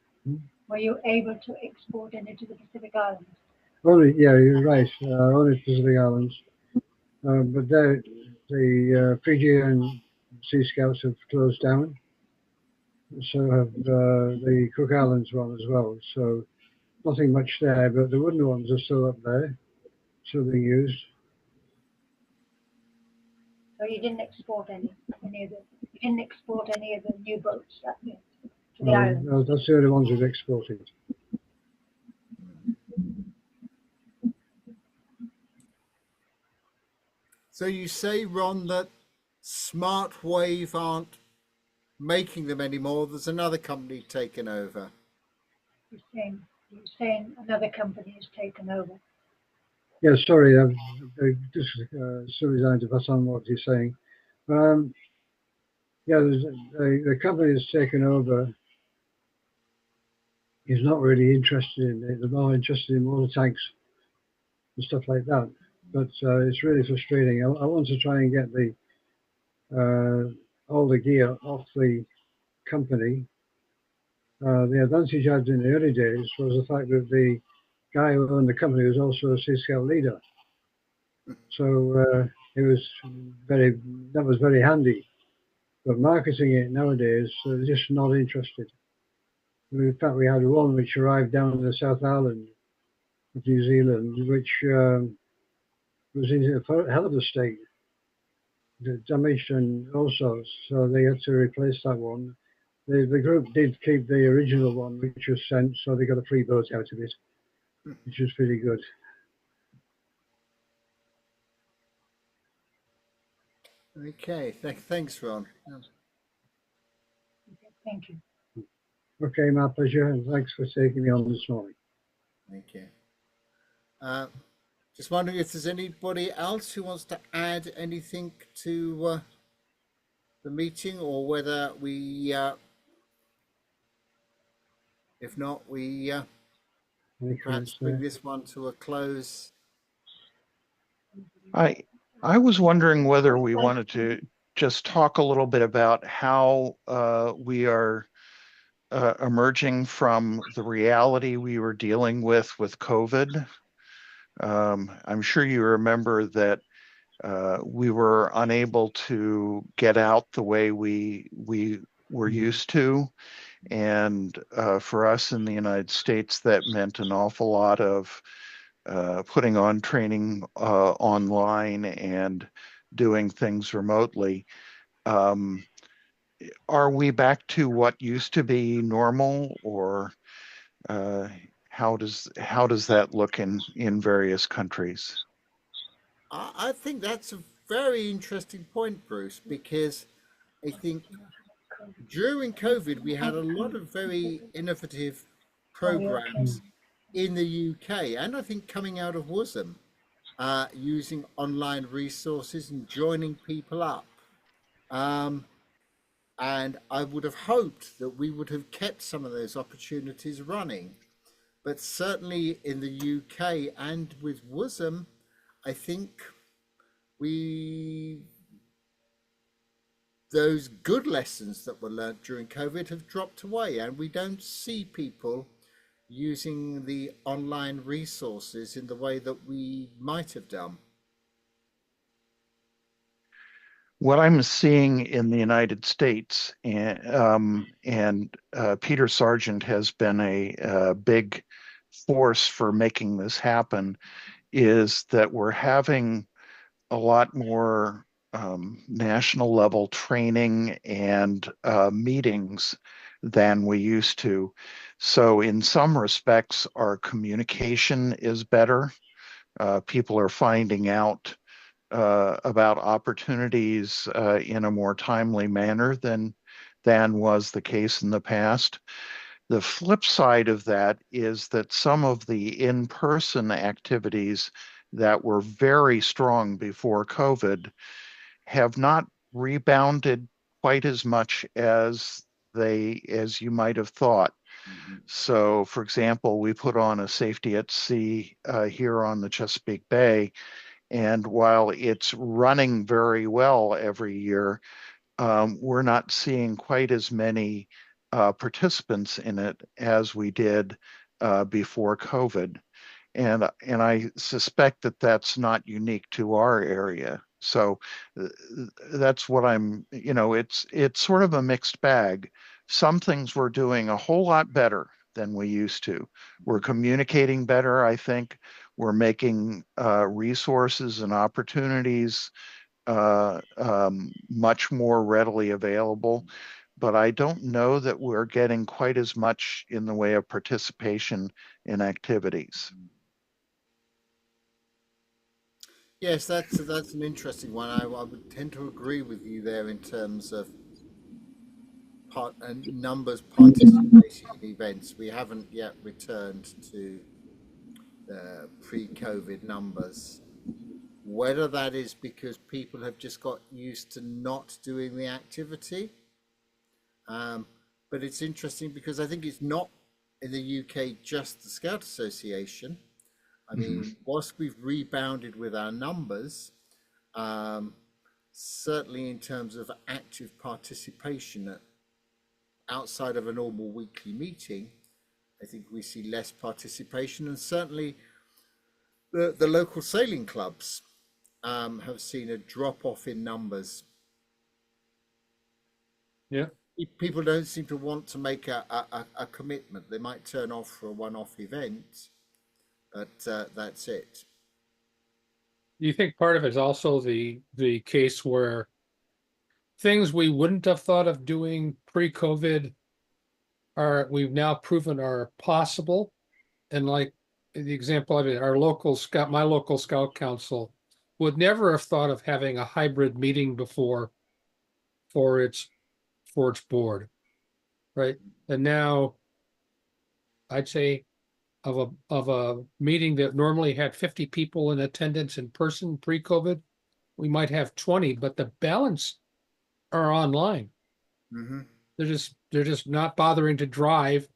Were you able to export any to the Pacific Islands? Only, yeah, you're right. Only Pacific Islands, but the Fijian Sea Scouts have closed down. So have the Cook Islands one as well. So nothing much there, but the wooden ones are still up there, still being used. So you didn't export any of the new boats to the island? No, that's the only ones we've exported. So you say, Ron, that Smart Wave aren't making them anymore. There's another company taken over. You're saying another company has taken over. Yeah, sorry, I just sorry to pass on what you're saying. Yeah, the company that's taken over is not really interested in it. They're more interested in water tanks and stuff like that. But it's really frustrating. I want to try and get all the gear off the company. The advantage I had in the early days was the fact that the guy who owned the company was also a Sea Scout leader. So it was that was very handy. But marketing it nowadays, they're just not interested. In fact, we had one which arrived down in the South Island of New Zealand, which was in a hell of a state, damaged and all sorts. So they had to replace that one. The group did keep the original one, which was sent, so they got a free boat out of it, which was pretty good. Okay, thanks, Ron. Thank you. Okay, my pleasure, and thanks for taking me on this morning. Thank you. Just wondering if there's anybody else who wants to add anything to the meeting, or whether we, if not, we perhaps bring this one to a close. I was wondering whether we wanted just talk a little bit about how we are emerging from the reality we were dealing with COVID. I'm sure you remember that we were unable to get out the way we were used to. And for us in the United States, that meant an awful lot of putting on training online and doing things remotely. Are we back to what used to be normal, or how does that look in various countries? I think that's a very interesting point, Bruce, because I think during COVID we had a lot of very innovative programs in the UK, and I think coming out of WUSM, using online resources and joining people up. Um, and I would have hoped that we would have kept some of those opportunities running. But certainly in the UK and with WUSM, I think we those good lessons that were learnt during COVID have dropped away, and we don't see people using the online resources in the way that we might have done. What I'm seeing in the United States, and Peter Sargent has been a big force for making this happen, is that we're having a lot more national level training and meetings than we used to. So in some respects, our communication is better. People are finding out about opportunities in a more timely manner than was the case in the past. The flip side of that is that some of the in-person activities that were very strong before COVID have not rebounded quite as much as you might have thought. So, for example, we put on a Safety at Sea here on the Chesapeake Bay, and while it's running very well every year, we're not seeing quite as many participants in it as we did before COVID. And I suspect that that's not unique to our area. So that's what it's sort of a mixed bag. Some things we're doing a whole lot better than we used to. We're communicating better, I think. We're making resources and opportunities much more readily available. But I don't know that we're getting quite as much in the way of participation in activities. Yes, that's an interesting one. I would tend to agree with you there in terms of numbers participating in events. We haven't yet returned to pre-COVID numbers. Whether that is because people have just got used to not doing the activity, but it's interesting because I think it's not in the UK just the Scout Association. I mean, whilst we've rebounded with our numbers, certainly in terms of active participation outside of a normal weekly meeting, I think we see less participation, and certainly the local sailing clubs have seen a drop off in numbers. Yeah. People don't seem to want to make a commitment. They might turn off for a one-off event, but that's it. Do you think part of it is also the case where things we wouldn't have thought of doing pre-COVID we've now proven are possible? And like the example of it, my local scout council would never have thought of having a hybrid meeting before for its board, right? And now I'd say of a meeting that normally had 50 people in attendance in person pre-COVID, we might have 20, but the balance are online. Mm-hmm. They're just not bothering to drive.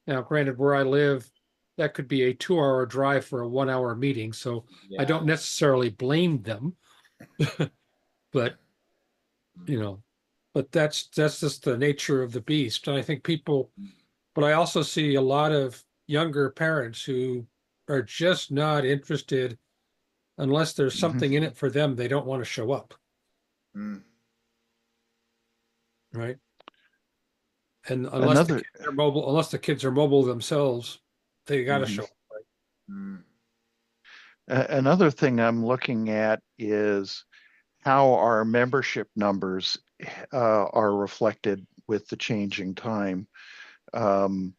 Now, granted, where I live, that could be a 2-hour drive for a 1-hour meeting, so I don't necessarily blame them. But But that's just the nature of the beast. And I think but I also see a lot of younger parents who are just not interested unless there's something in it for them. They don't want to show up. Right. And unless the kids are mobile themselves, they got to show up. Right? Another thing I'm looking at is how our membership numbers are reflected with the changing time. BSA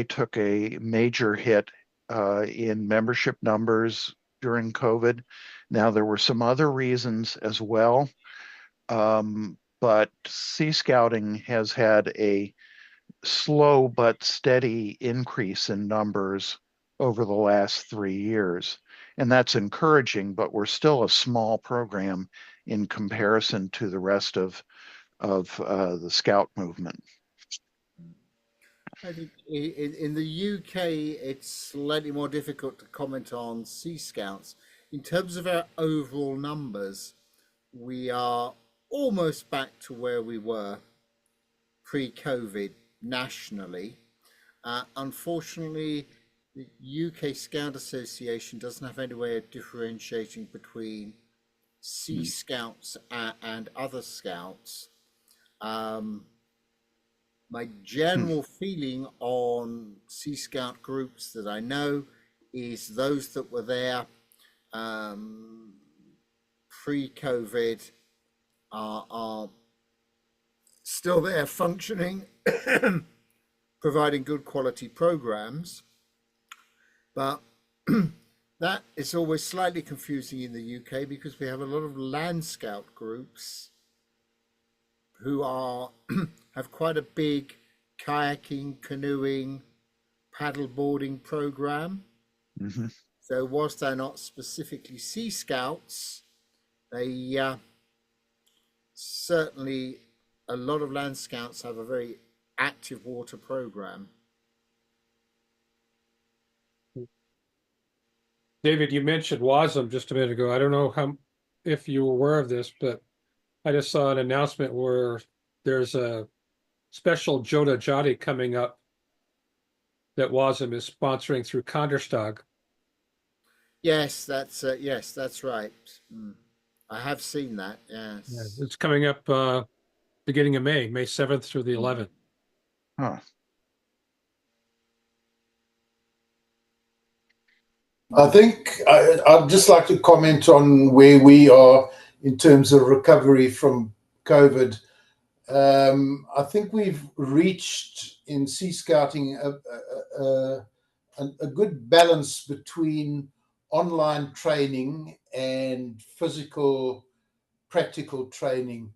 took a major hit in membership numbers during COVID. Now, there were some other reasons as well, but Sea Scouting has had a slow but steady increase in numbers over the last 3 years. And that's encouraging, but we're still a small program in comparison to the rest of the Scout movement. I think in the UK, it's slightly more difficult to comment on Sea Scouts. In terms of our overall numbers, we are almost back to where we were pre-COVID nationally. Unfortunately, the UK Scout Association doesn't have any way of differentiating between Sea Scouts and other Scouts. My general feeling on Sea Scout groups that I know is those that were there pre-COVID are still there functioning, providing good quality programs. But that is always slightly confusing in the UK because we have a lot of land scout groups who have quite a big kayaking, canoeing, paddleboarding program. So whilst they're not specifically Sea Scouts, they certainly, a lot of land scouts have a very active water program. David, you mentioned WASM just a minute ago. I don't know if you were aware of this, but I just saw an announcement where there's a special Jota Jati coming up that WASM is sponsoring through Kanderstag. Yes, that's right. I have seen that. Yes, yeah, it's coming up beginning of May 7th through the 11th. I think I'd just like to comment on where we are in terms of recovery from COVID. I think we've reached in Sea Scouting a good balance between online training and physical practical training,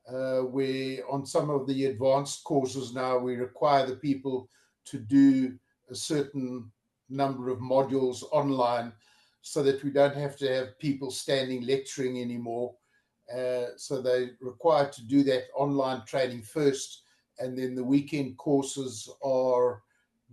where on some of the advanced courses now we require the people to do a certain number of modules online so that we don't have to have people standing lecturing anymore. So they're required to do that online training first, and then the weekend courses are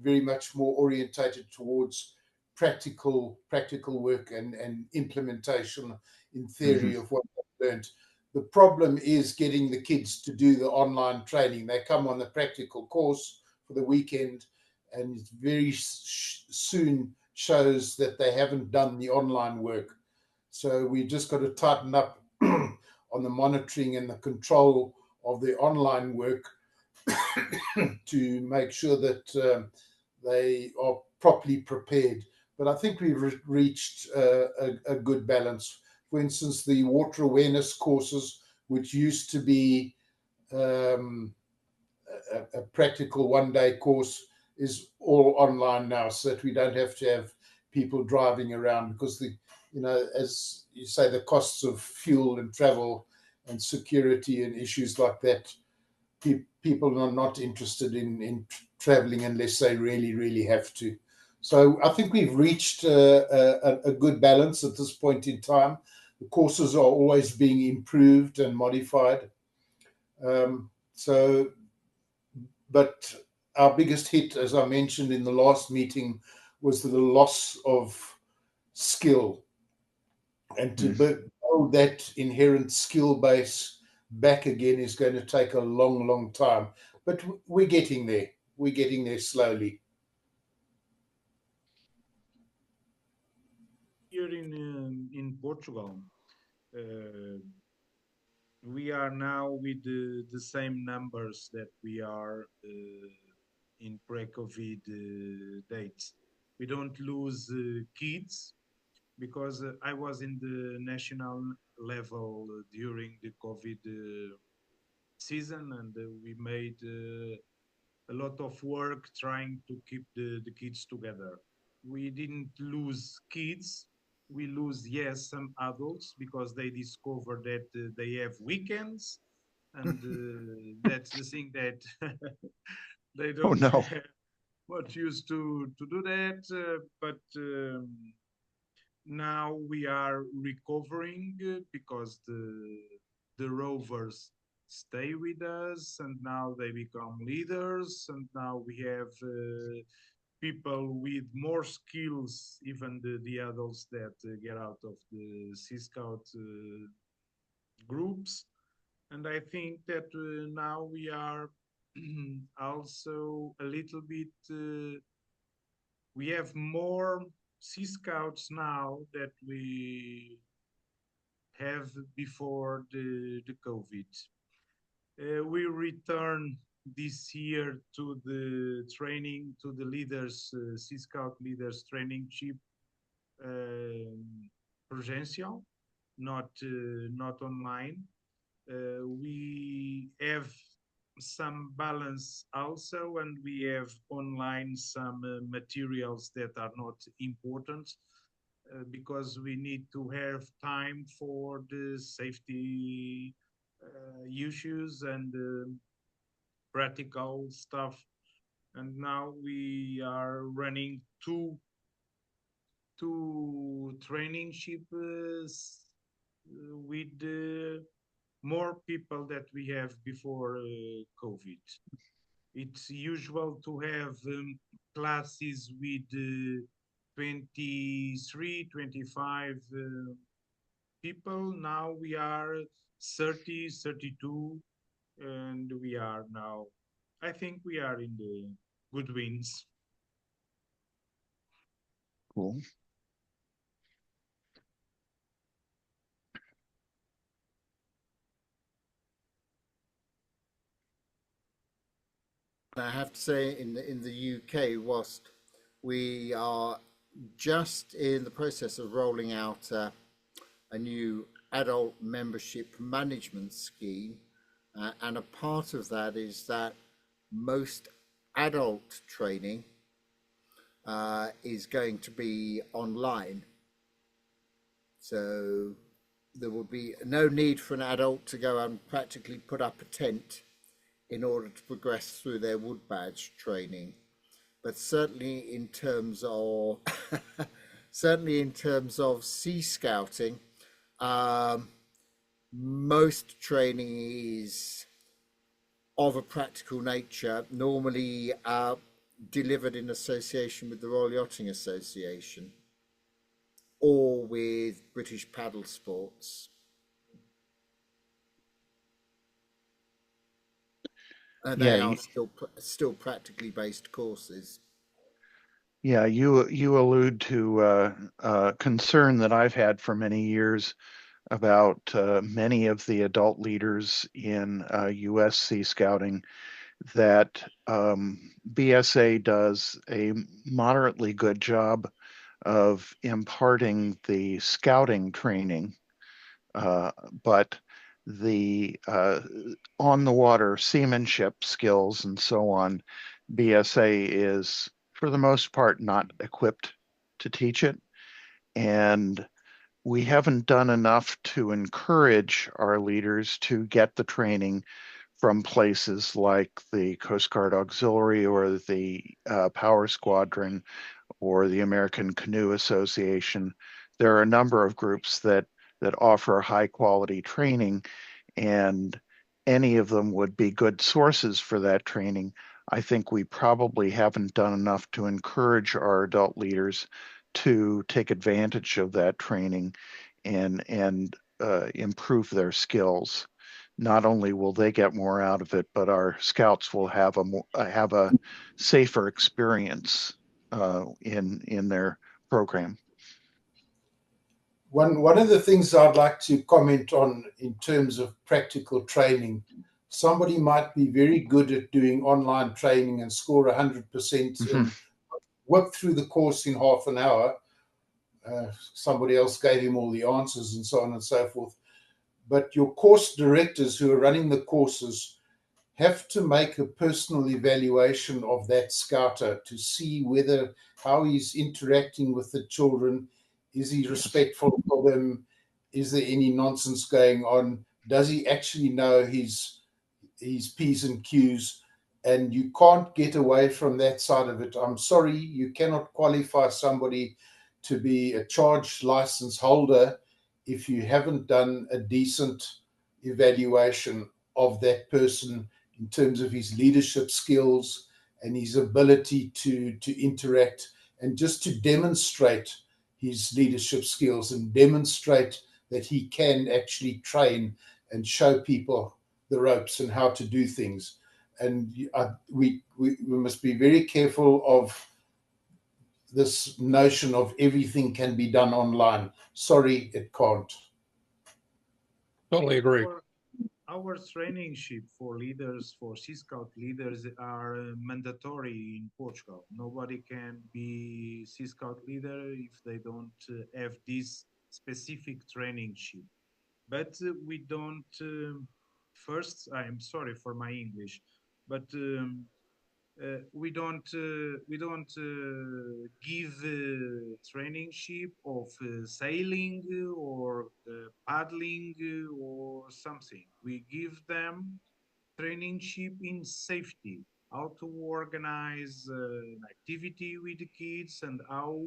very much more orientated towards practical work and implementation in theory of what they've learned. The problem is getting the kids to do the online training. They come on the practical course for the weekend, and it very soon shows that they haven't done the online work. So we just got to tighten up on the monitoring and the control of the online work to make sure that they are properly prepared. But I think we've reached a good balance. For instance, the water awareness courses, which used to be a practical one-day course, is all online now, so that we don't have to have people driving around, because as you say, the costs of fuel and travel and security and issues like that, people are not interested in traveling unless they really, really have to. So I think we've reached a good balance at this point in time. The courses are always being improved and modified. But our biggest hit, as I mentioned in the last meeting, was the loss of skill. And to build that inherent skill base back again is going to take a long, long time. But we're getting there. We're getting there slowly. Here in Portugal, we are now with the same numbers that we are in pre-COVID dates. We don't lose kids because I was in the national level during the COVID season, and we made a lot of work trying to keep the kids together. We didn't lose kids. We lose, yes, some adults because they discover that they have weekends, and that's the thing that they Oh don't no. have much used to do that. But now we are recovering because the rovers stay with us, and now they become leaders, and now we have people with more skills, even the adults that get out of the Sea Scout groups. And I think that now we are also a little bit, we have more Sea Scouts now that we have before the COVID. We return this year to the training, to the leaders, Sea Scout leaders trainingship, presential, not online. We have some balance also, and we have online some materials that are not important because we need to have time for the safety issues and practical stuff. And now we are running two trainingships with more people that we have before COVID. It's usual to have classes with 23, 25 people. Now we are 30, 32, and we are now, I think we are in the good wins. Cool. I have to say, in the UK, whilst we are just in the process of rolling out a new adult membership management scheme, and a part of that is that most adult training is going to be online. So there will be no need for an adult to go and practically put up a tent in order to progress through their wood badge training. But certainly in terms of certainly in terms of sea scouting, most training is of a practical nature, normally delivered in association with the Royal Yachting Association or with British Paddle Sports. And they are still practically based courses. Yeah, you allude to a concern that I've had for many years about many of the adult leaders in U.S. Sea Scouting, that BSA does a moderately good job of imparting the scouting training, but the on the water seamanship skills and so on, BSA is for the most part not equipped to teach it. And we haven't done enough to encourage our leaders to get the training from places like the Coast Guard Auxiliary or the Power Squadron or the American Canoe Association. There are a number of groups that offer high quality training, and any of them would be good sources for that training. I think we probably haven't done enough to encourage our adult leaders to take advantage of that training and improve their skills. not only will they get more out of it, but our scouts will have a safer experience in their program. One of the things I'd like to comment on in terms of practical training, somebody might be very good at doing online training and score 100% and work through the course in half an hour. Somebody else gave him all the answers and so on and so forth. But your course directors who are running the courses have to make a personal evaluation of that scouter to see how he's interacting with the children. Is he respectful for them? Is there any nonsense going on? Does he actually know his P's and Q's? And you can't get away from that side of it. I'm sorry, you cannot qualify somebody to be a charge license holder if you haven't done a decent evaluation of that person in terms of his leadership skills and his ability to interact and just to demonstrate his leadership skills and demonstrate that he can actually train and show people the ropes and how to do things. And we must be very careful of this notion of everything can be done online. Sorry, it can't. Totally agree. Our trainingship for leaders, for Sea Scout leaders, are mandatory in Portugal. Nobody can be Sea Scout leader if they don't have this specific trainingship. But we don't. First, I'm sorry for my English, but we don't give trainingship of sailing or paddling or something. We give them trainingship in safety, how to organize an activity with the kids and how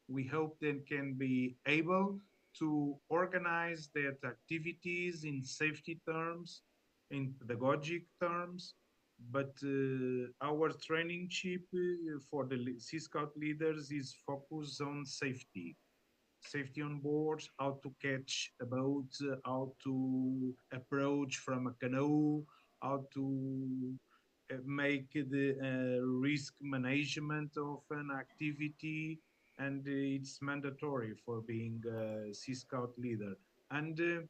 we hope they can be able to organize their activities in safety terms, in pedagogic terms. But our trainingship for the Sea Scout leaders is focused on safety on board, how to catch a boat, how to approach from a canoe, how to make the risk management of an activity, and it's mandatory for being a Sea Scout leader. And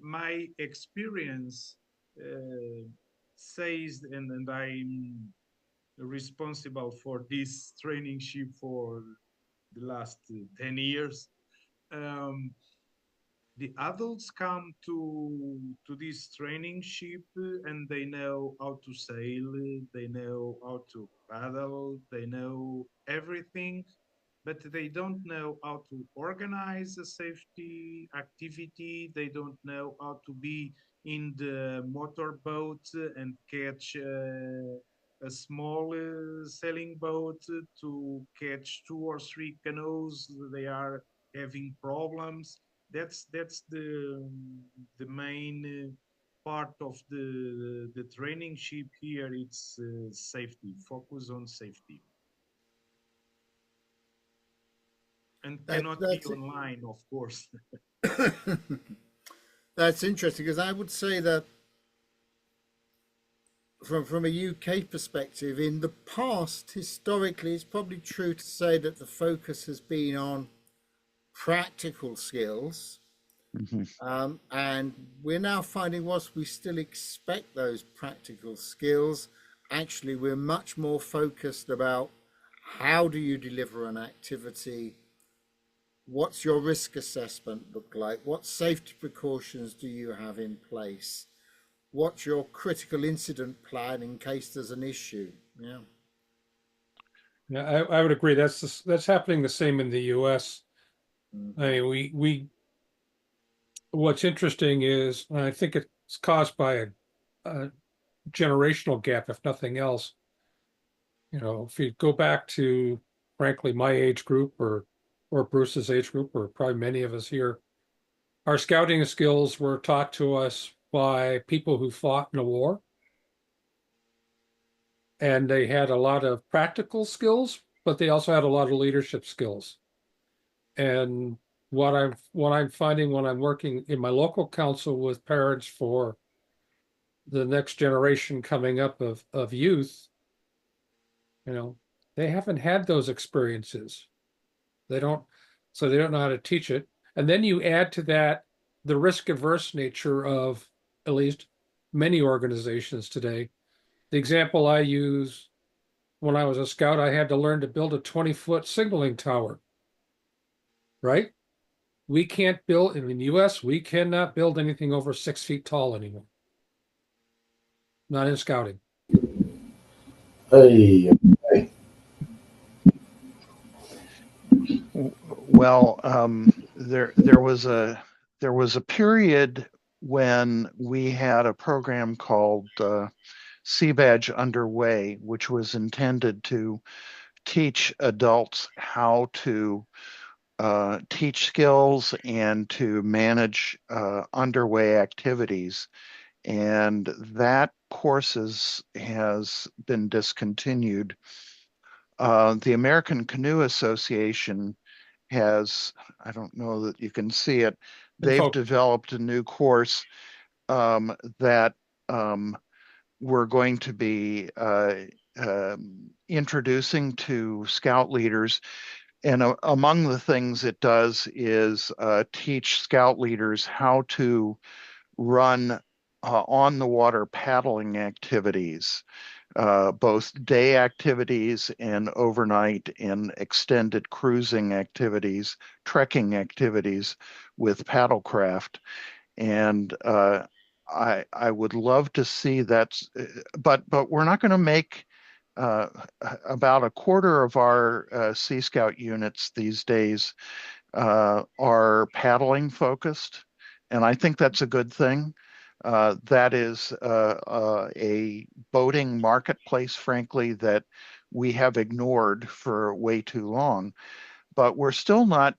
my experience says, and I'm responsible for this trainingship for the last 10 years. The adults come to this trainingship and they know how to sail, they know how to paddle, they know everything, but they don't know how to organize a safety activity. They don't know how to be in the motorboat and catch a small sailing boat to catch 2 or 3 canoes. They are having problems. That's the main part of the trainingship here. It's safety, focus on safety. And cannot be online, of course. That's interesting, because I would say that from a UK perspective, in the past, historically, it's probably true to say that the focus has been on practical skills. And we're now finding, whilst we still expect those practical skills, actually we're much more focused about how do you deliver an activity, what's your risk assessment look like, what safety precautions do you have in place, what's your critical incident plan in case there's an issue. Yeah, I would agree. That's happening the same in the US. I mean, what's interesting is, and I think it's caused by a generational gap, if nothing else. If you go back to, frankly, my age group or Bruce's age group, or probably many of us here, our scouting skills were taught to us by people who fought in a war. And they had a lot of practical skills, but they also had a lot of leadership skills. And what I'm finding when I'm working in my local council with parents for the next generation coming up of youth, they haven't had those experiences. They don't, so they don't know how to teach it. And then you add to that the risk averse nature of at least many organizations today. The example I use, when I was a scout, I had to learn to build a 20-foot signaling tower, right? We can't build, in the US, we cannot build anything over 6 feet tall anymore. Not in scouting. Hey, Well, there was a period when we had a program called Sea Badge Underway, which was intended to teach adults how to teach skills and to manage underway activities. And that courses has been discontinued. The American Canoe Association has, I don't know that you can see it, they've developed a new course that we're going to be introducing to scout leaders. And among the things it does is teach scout leaders how to run on the water paddling activities, both day activities and overnight and extended cruising activities, trekking activities with paddlecraft. And I would love to see that, but we're not going to make about a quarter of our Sea Scout units these days are paddling focused, and I think that's a good thing. That is a boating marketplace, frankly, that we have ignored for way too long. But we're still not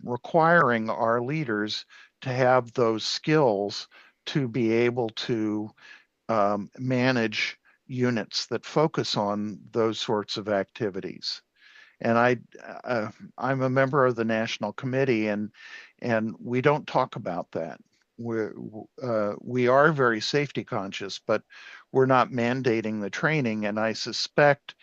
requiring our leaders to have those skills to be able to manage units that focus on those sorts of activities. And I'm a member of the national committee, and we don't talk about that. We are very safety conscious, but we're not mandating the training. And I suspect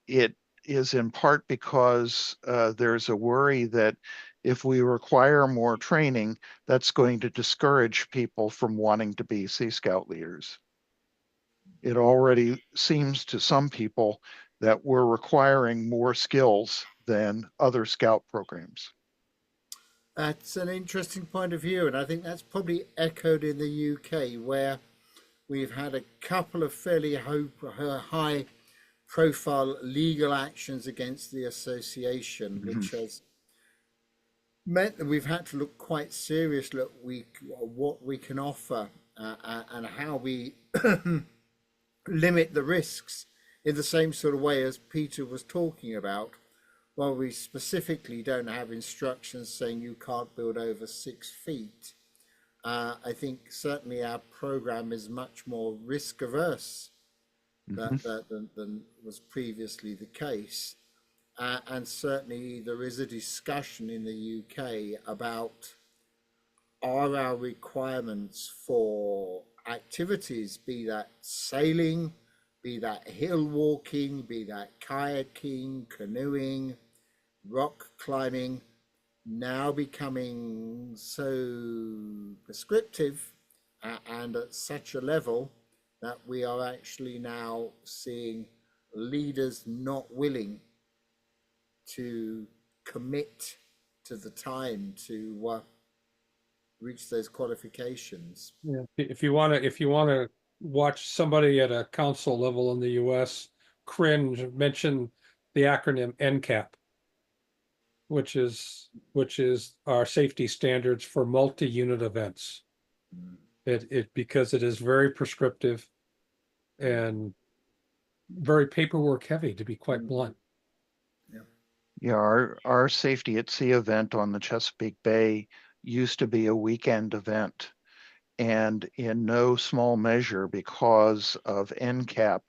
it is in part because there's a worry that if we require more training, that's going to discourage people from wanting to be Sea Scout leaders. It already seems to some people that we're requiring more skills than other scout programs. That's an interesting point of view, and I think that's probably echoed in the UK, where we've had a couple of fairly high profile legal actions against the association, which has meant that we've had to look quite seriously at what we can offer and how we limit the risks in the same sort of way as Peter was talking about. While we specifically don't have instructions saying you can't build over 6 feet, I think certainly our program is much more risk averse than was previously the case. And certainly there is a discussion in the UK about, are our requirements for activities, be that sailing, be that hill walking, be that kayaking, canoeing, rock climbing, now becoming so prescriptive and at such a level that we are actually now seeing leaders not willing to commit to the time to reach those qualifications. Yeah. If you want to watch somebody at a council level in the US cringe, mention the acronym NCAP, which is our safety standards for multi-unit events. It because it is very prescriptive and very paperwork heavy, to be quite blunt. Yeah, our Safety at Sea event on the Chesapeake Bay used to be a weekend event, and in no small measure because of NCAP,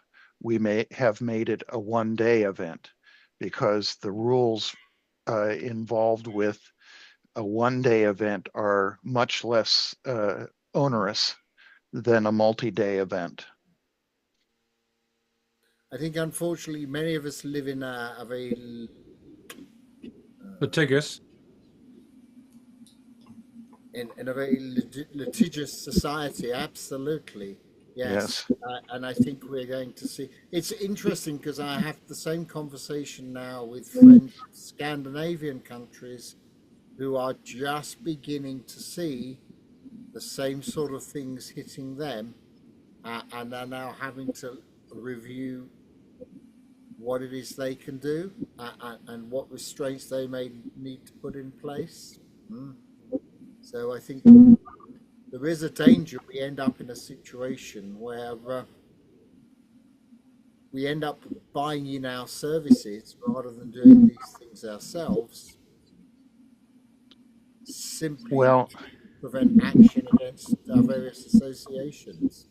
we may have made it a one-day event because the rules involved with a one-day event are much less onerous than a multi-day event. I think, unfortunately, many of us live in a very Litigious. in a very litigious society. Absolutely, yes. Yes. And I think we're going to see. It's interesting because I have the same conversation now with friends in Scandinavian countries who are just beginning to see the same sort of things hitting them, and are now having to review what it is they can do, and what restraints they may need to put in place. Mm. So I think there is a danger we end up in a situation where we end up buying in our services rather than doing these things ourselves, simply Well, to prevent action against our various associations.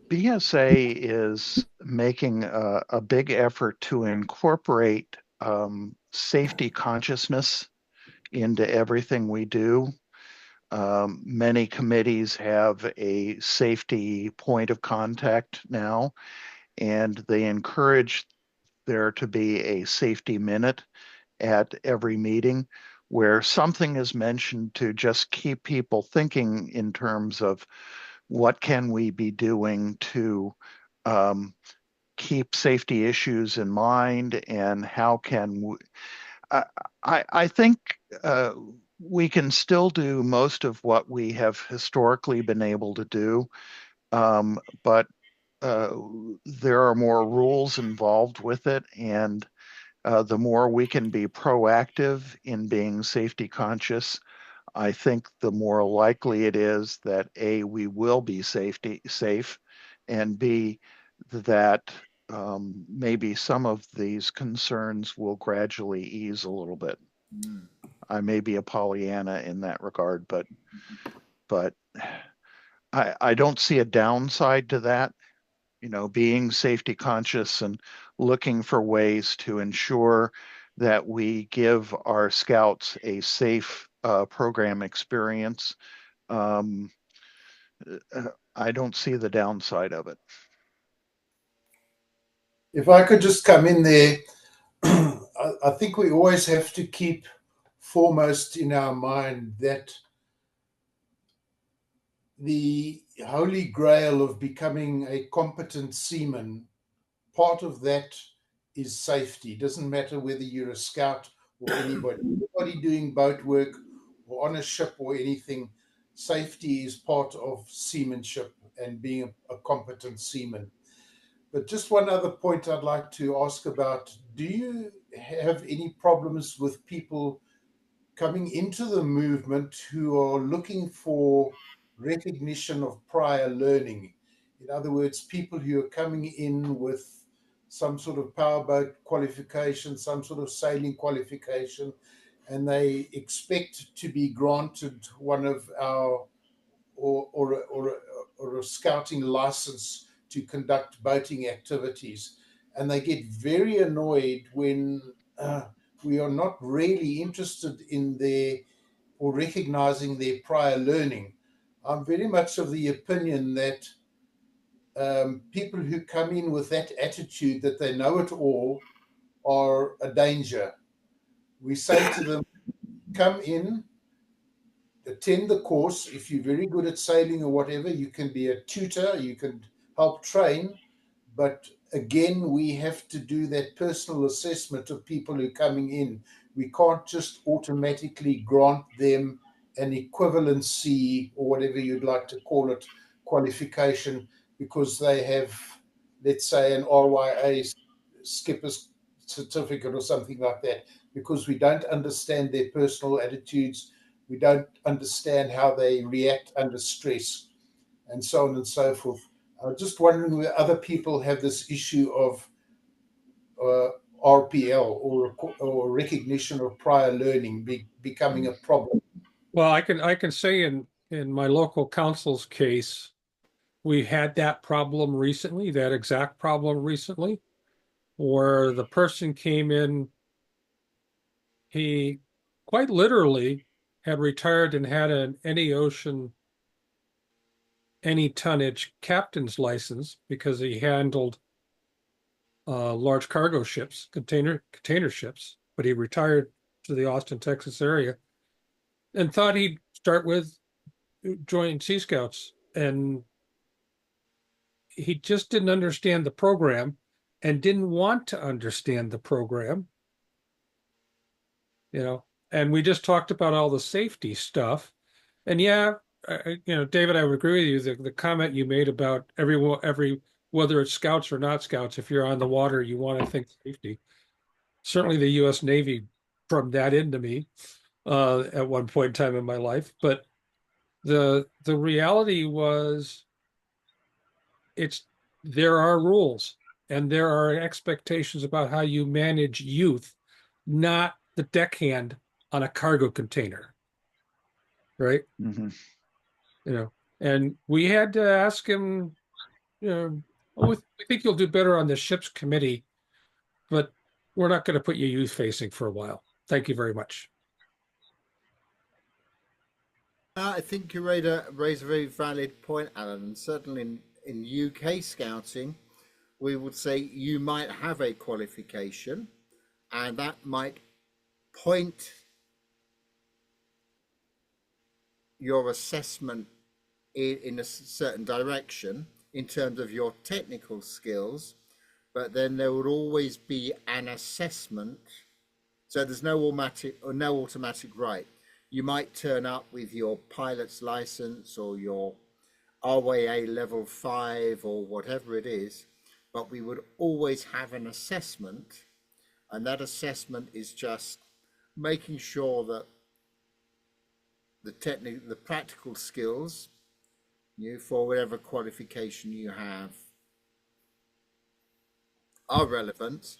BSA is making a big effort to incorporate safety consciousness into everything we do. Many committees have a safety point of contact now, and they encourage there to be a safety minute at every meeting where something is mentioned to just keep people thinking in terms of what can we be doing to keep safety issues in mind, and how can we, I think we can still do most of what we have historically been able to do, but there are more rules involved with it, and the more we can be proactive in being safety conscious, I think the more likely it is that A, we will be safe, and B, that maybe some of these concerns will gradually ease a little bit. Mm. I may be a Pollyanna in that regard, but I don't see a downside to that. You know, being safety conscious and looking for ways to ensure that we give our scouts a safe program experience. Um, I don't see the downside of it. If I could just come in there, I think we always have to keep foremost in our mind that the holy grail of becoming a competent seaman, part of that is safety. It doesn't matter whether you're a scout or anybody doing boat work or on a ship or anything. Safety is part of seamanship and being a competent seaman. But just one other point I'd like to ask about. Do you have any problems with people coming into the movement who are looking for recognition of prior learning? In other words, people who are coming in with some sort of powerboat qualification, some sort of sailing qualification, and they expect to be granted one of our or a scouting license to conduct boating activities, and they get very annoyed when we are not really interested in their or recognizing their prior learning. I'm very much of the opinion that people who come in with that attitude that they know it all are a danger. We say to them, come in, attend the course. If you're very good at sailing or whatever, you can be a tutor, you can help train. But again, we have to do that personal assessment of people who are coming in. We can't just automatically grant them an equivalency, or whatever you'd like to call it, qualification, because they have, let's say, an RYA skipper's certificate or something like that, because we don't understand their personal attitudes. We don't understand how they react under stress, and so on and so forth. I was just wondering whether other people have this issue of RPL or recognition of prior learning becoming a problem. Well, I can say in my local council's case, we had that problem recently, that exact problem recently, where the person came in, he quite literally had retired and had an any ocean, any tonnage captain's license because he handled large cargo ships, container ships, but he retired to the Austin, Texas area and thought he'd start with joining Sea Scouts. And he just didn't understand the program and didn't want to understand the program, and we just talked about all the safety stuff. And yeah, David, I would agree with you. The comment you made about every whether it's scouts or not scouts, if you're on the water, you want to think safety. Certainly, the U.S. Navy drummed that into me at one point in time in my life. But the reality was, there are rules and there are expectations about how you manage youth, not the deckhand on a cargo container, right? Mm-hmm. And we had to ask him, we think you'll do better on the ship's committee, but we're not going to put you youth facing for a while. Thank you very much. I think you raise a very valid point, Alan, and certainly in UK scouting, we would say you might have a qualification and that might point your assessment in a certain direction in terms of your technical skills, but then there would always be an assessment. So there's no automatic right. You might turn up with your pilot's license or your RYA level 5 or whatever it is, but we would always have an assessment, and that assessment is just making sure that the practical skills, for whatever qualification you have, are relevant,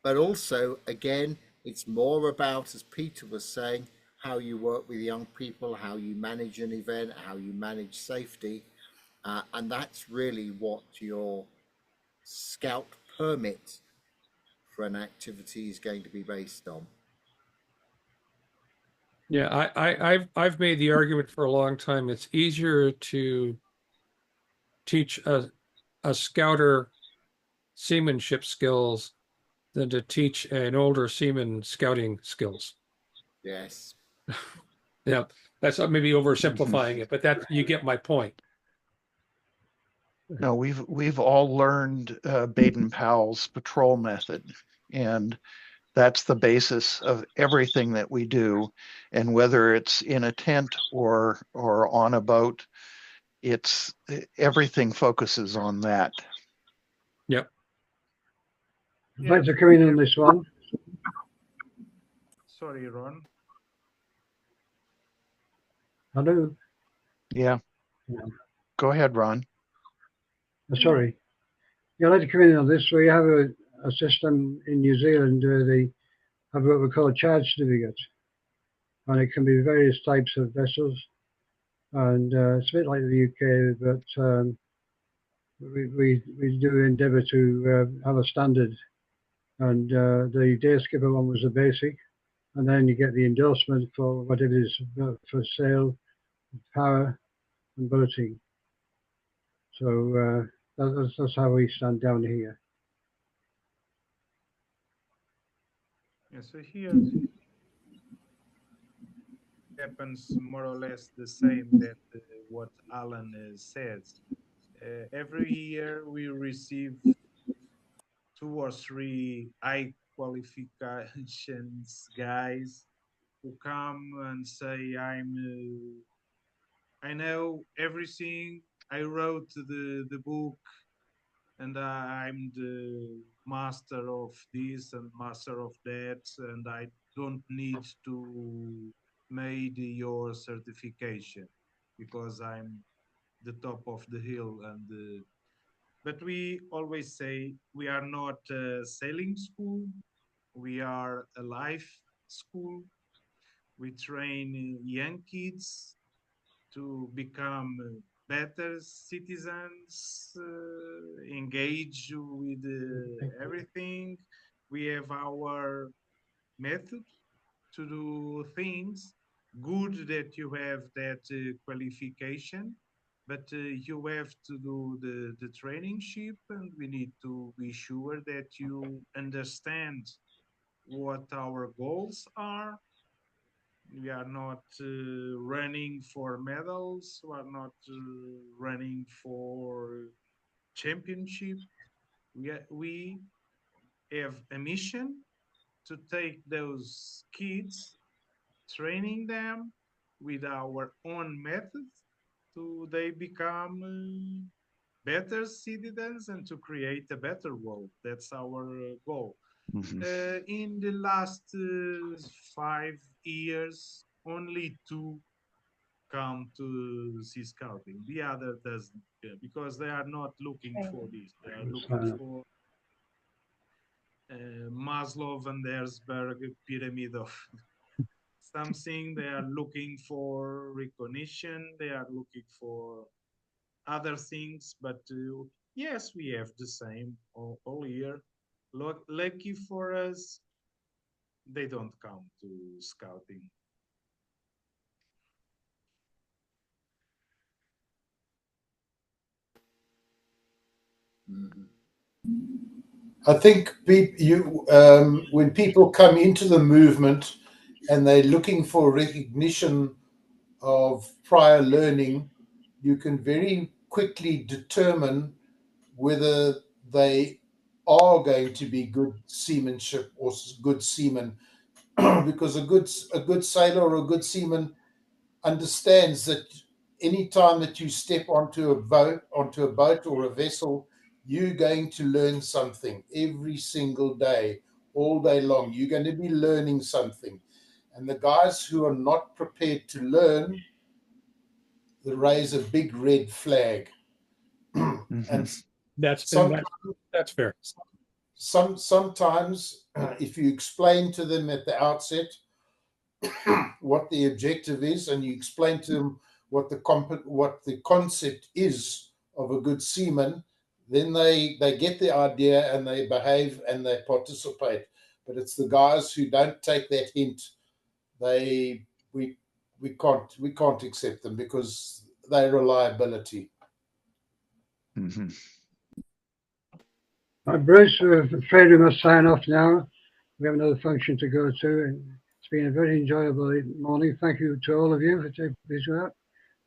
but also, again, it's more about, as Peter was saying, how you work with young people, how you manage an event, how you manage safety, and that's really what your scout permit for an activity is going to be based on. Yeah, I've made the argument for a long time. It's easier to teach a scouter seamanship skills than to teach an older seaman scouting skills. Yes. Yeah, that's maybe oversimplifying it, but that you get my point. No, we've all learned Baden-Powell's patrol method, and that's the basis of everything that we do. And whether it's in a tent or on a boat, everything focuses on that. Yep. I'd like to come in on this one. Sorry, Ron. Hello. Yeah. Go ahead, Ron. Sorry. Yeah, I'd like to come in on this. We have a system in New Zealand where they have what we call a charge certificate, and it can be various types of vessels, and it's a bit like the UK, but we do endeavour to have a standard, and the day skipper one was the basic, and then you get the endorsement for whatever it is for sail, power, and boating. So that's how we stand down here. Yeah, so here happens more or less the same that what Alan says. Every year we receive 2 or 3 high qualifications guys who come and say, I know everything. I wrote the book, and I'm the master of this and master of that, and I don't need to make your certification because I'm the top of the hill. And but we always say we are not a sailing school, we are a life school. We train young kids to become better citizens, engage with everything. We have our method to do things. Good that you have that qualification, but you have to do the traineeship, and we need to be sure that you understand what our goals are. We are not running for medals. We are not running for championship. We have a mission to take those kids, training them with our own methods to they become better citizens and to create a better world. That's our goal. In the last 5 years, only two come to see scouting. The other doesn't, because they are not looking for this. They are looking for Maslow and Herzberg pyramid of something. They are looking for recognition. They are looking for other things. But yes, we have the same all year. Lucky for us, they don't come to scouting. I think when people come into the movement and they're looking for recognition of prior learning, you can very quickly determine whether they are going to be good seamanship or good seamen, because a good sailor or a good seaman understands that any time that you step onto a boat or a vessel, you're going to learn something every single day, all day long. You're going to be learning something. And the guys who are not prepared to learn, they raise a big red flag. And That's fair. Sometimes if you explain to them at the outset what the objective is, and you explain to them what the concept is of a good seaman, then they get the idea and they behave and they participate. But it's the guys who don't take that hint, we can't accept them because they're a liability. Bruce, we're afraid we must sign off now. We have another function to go to, and it's been a very enjoyable morning. Thank you to all of you for taking this out,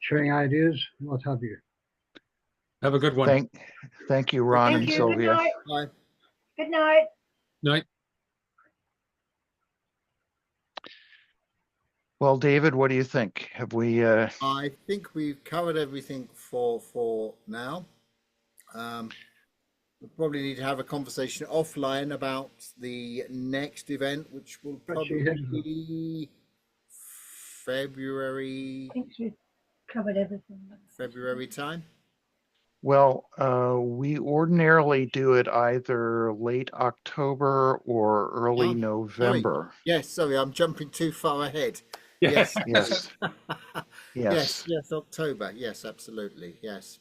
sharing ideas, and what have you. Have a good one. Thank you, Ron and Sylvia. Good night. Good night. Night. Well, David, what do you think? Have we? I think we've covered everything for now. We'll probably need to have a conversation offline about the next event, which will probably be February. I think we've covered everything. February time. Well, we ordinarily do it either late October or early November. Sorry, I'm jumping too far ahead. Yes. Yes. Yes. Yes, October. Yes, absolutely. Yes.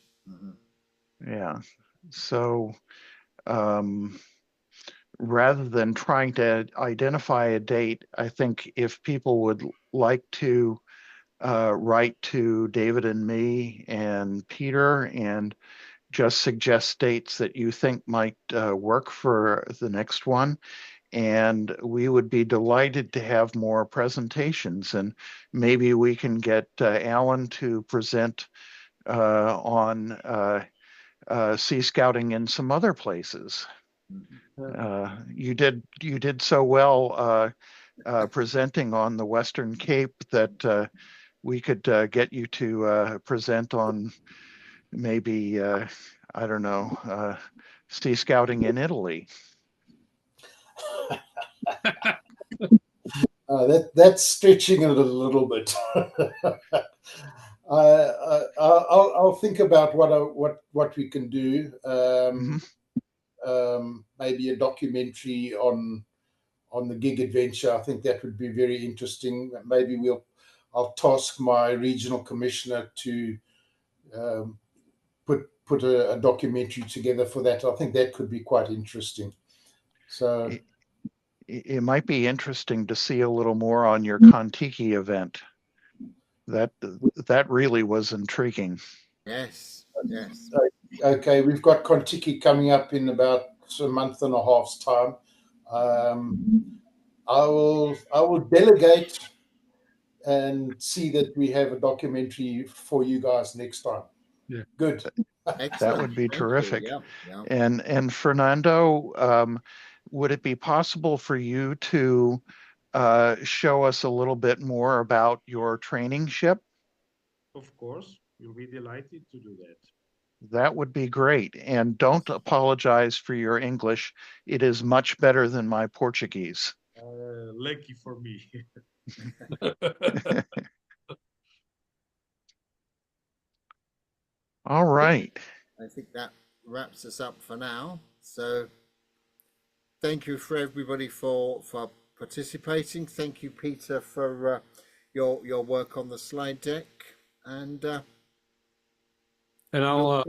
Yeah. So, rather than trying to identify a date, I think if people would like to write to David and me and Peter and just suggest dates that you think might work for the next one. And we would be delighted to have more presentations. And maybe we can get Alan to present on sea scouting in some other places. You did so well presenting on the Western Cape that we could get you to present on maybe I don't know, sea scouting in Italy. That's stretching it a little bit. I'll think about what we can do. Maybe a documentary on the gig adventure. I think that would be very interesting. Maybe I'll task my regional commissioner to put a documentary together for that. I think that could be quite interesting. So it might be interesting to see a little more on your Kontiki event. That really was intriguing. Yes, yes. Okay, we've got Kontiki coming up in about a month and a half's time. I will delegate and see that we have a documentary for you guys next time. Yeah. Good. That would be terrific. Yeah, yeah. And Fernando, would it be possible for you to show us a little bit more about your training ship? Of course, we'll be delighted to do that. That would be great. And don't apologize for your English. It is much better than my Portuguese. Lucky for me. All right. I think that wraps us up for now. So thank you for everybody for participating. Thank you, Peter, for your work on the slide deck. And I'll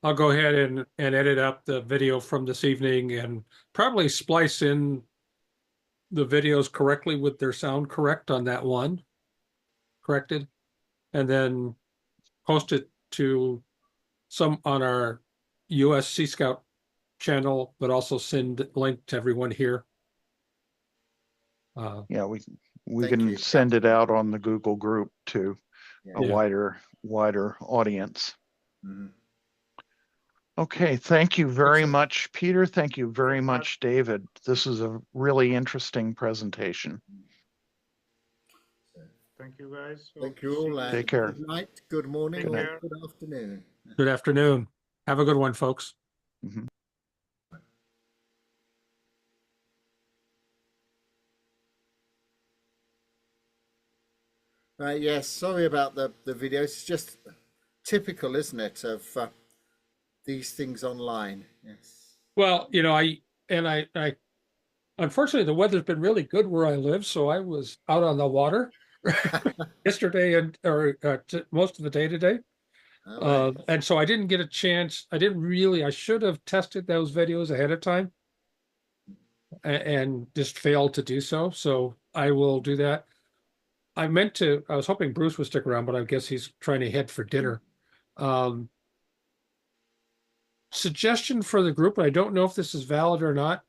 go ahead and edit up the video from this evening and probably splice in the videos correctly with their sound correct on that one, corrected, and then post it to some on our US Sea Scout channel, but also send link to everyone here. Yeah, we can send it out on the Google group to a wider audience. Mm-hmm. Okay, thank you very much, Peter. Thank you very much, David. This is a really interesting presentation. Thank you, guys. Thank you all. And take care. Good night, good morning, Take or care. good afternoon. Good afternoon. Have a good one, folks. Mm-hmm. Yes, sorry about the videos. It's just typical, isn't it, of these things online? Yes. Well, you know, I unfortunately the weather's been really good where I live, so I was out on the water yesterday and most of the day today. And so I didn't get a chance. I should have tested those videos ahead of time and just failed to do so. So I will do that. I was hoping Bruce would stick around, but I guess he's trying to head for dinner. Suggestion for the group, I don't know if this is valid or not.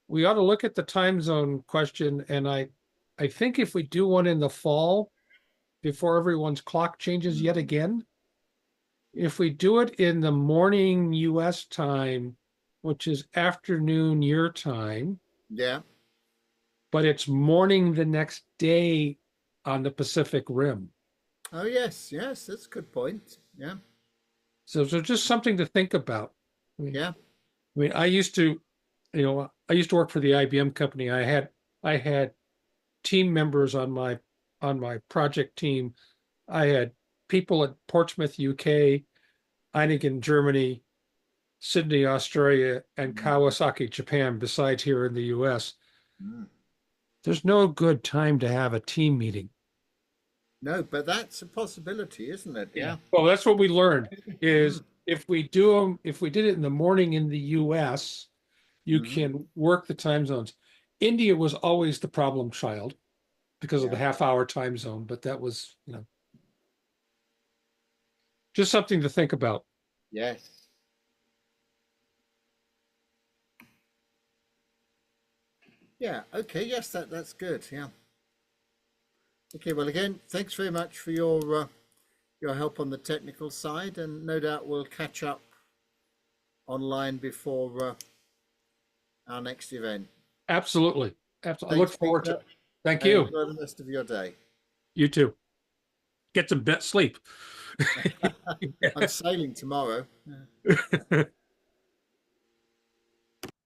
We ought to look at the time zone question. And I think if we do one in the fall, before everyone's clock changes yet again, if we do it in the morning US time, which is afternoon your time. Yeah. But it's morning the next day on the Pacific Rim. Oh, yes, that's a good point. Yeah. So just something to think about. Yeah. I mean, I used to work for the IBM company. I had team members on my project team. I had people at Portsmouth, UK, Einigen, Germany, Sydney, Australia, and Kawasaki, Japan, besides here in the US. There's no good time to have a team meeting. No, but that's a possibility, isn't it? Yeah. Well, that's what we learned is if we did it in the morning in the US, you can work the time zones. India was always the problem child because of the half-hour time zone, but that was, just something to think about. Yes. Yeah. Okay. Yes, that's good. Yeah. Okay. Well, again, thanks very much for your help on the technical side, and no doubt we'll catch up online before our next event. Absolutely. Absolutely. I look forward to it. Thank you. you. Enjoy the rest of your day. You too. Get some sleep. I'm sailing tomorrow.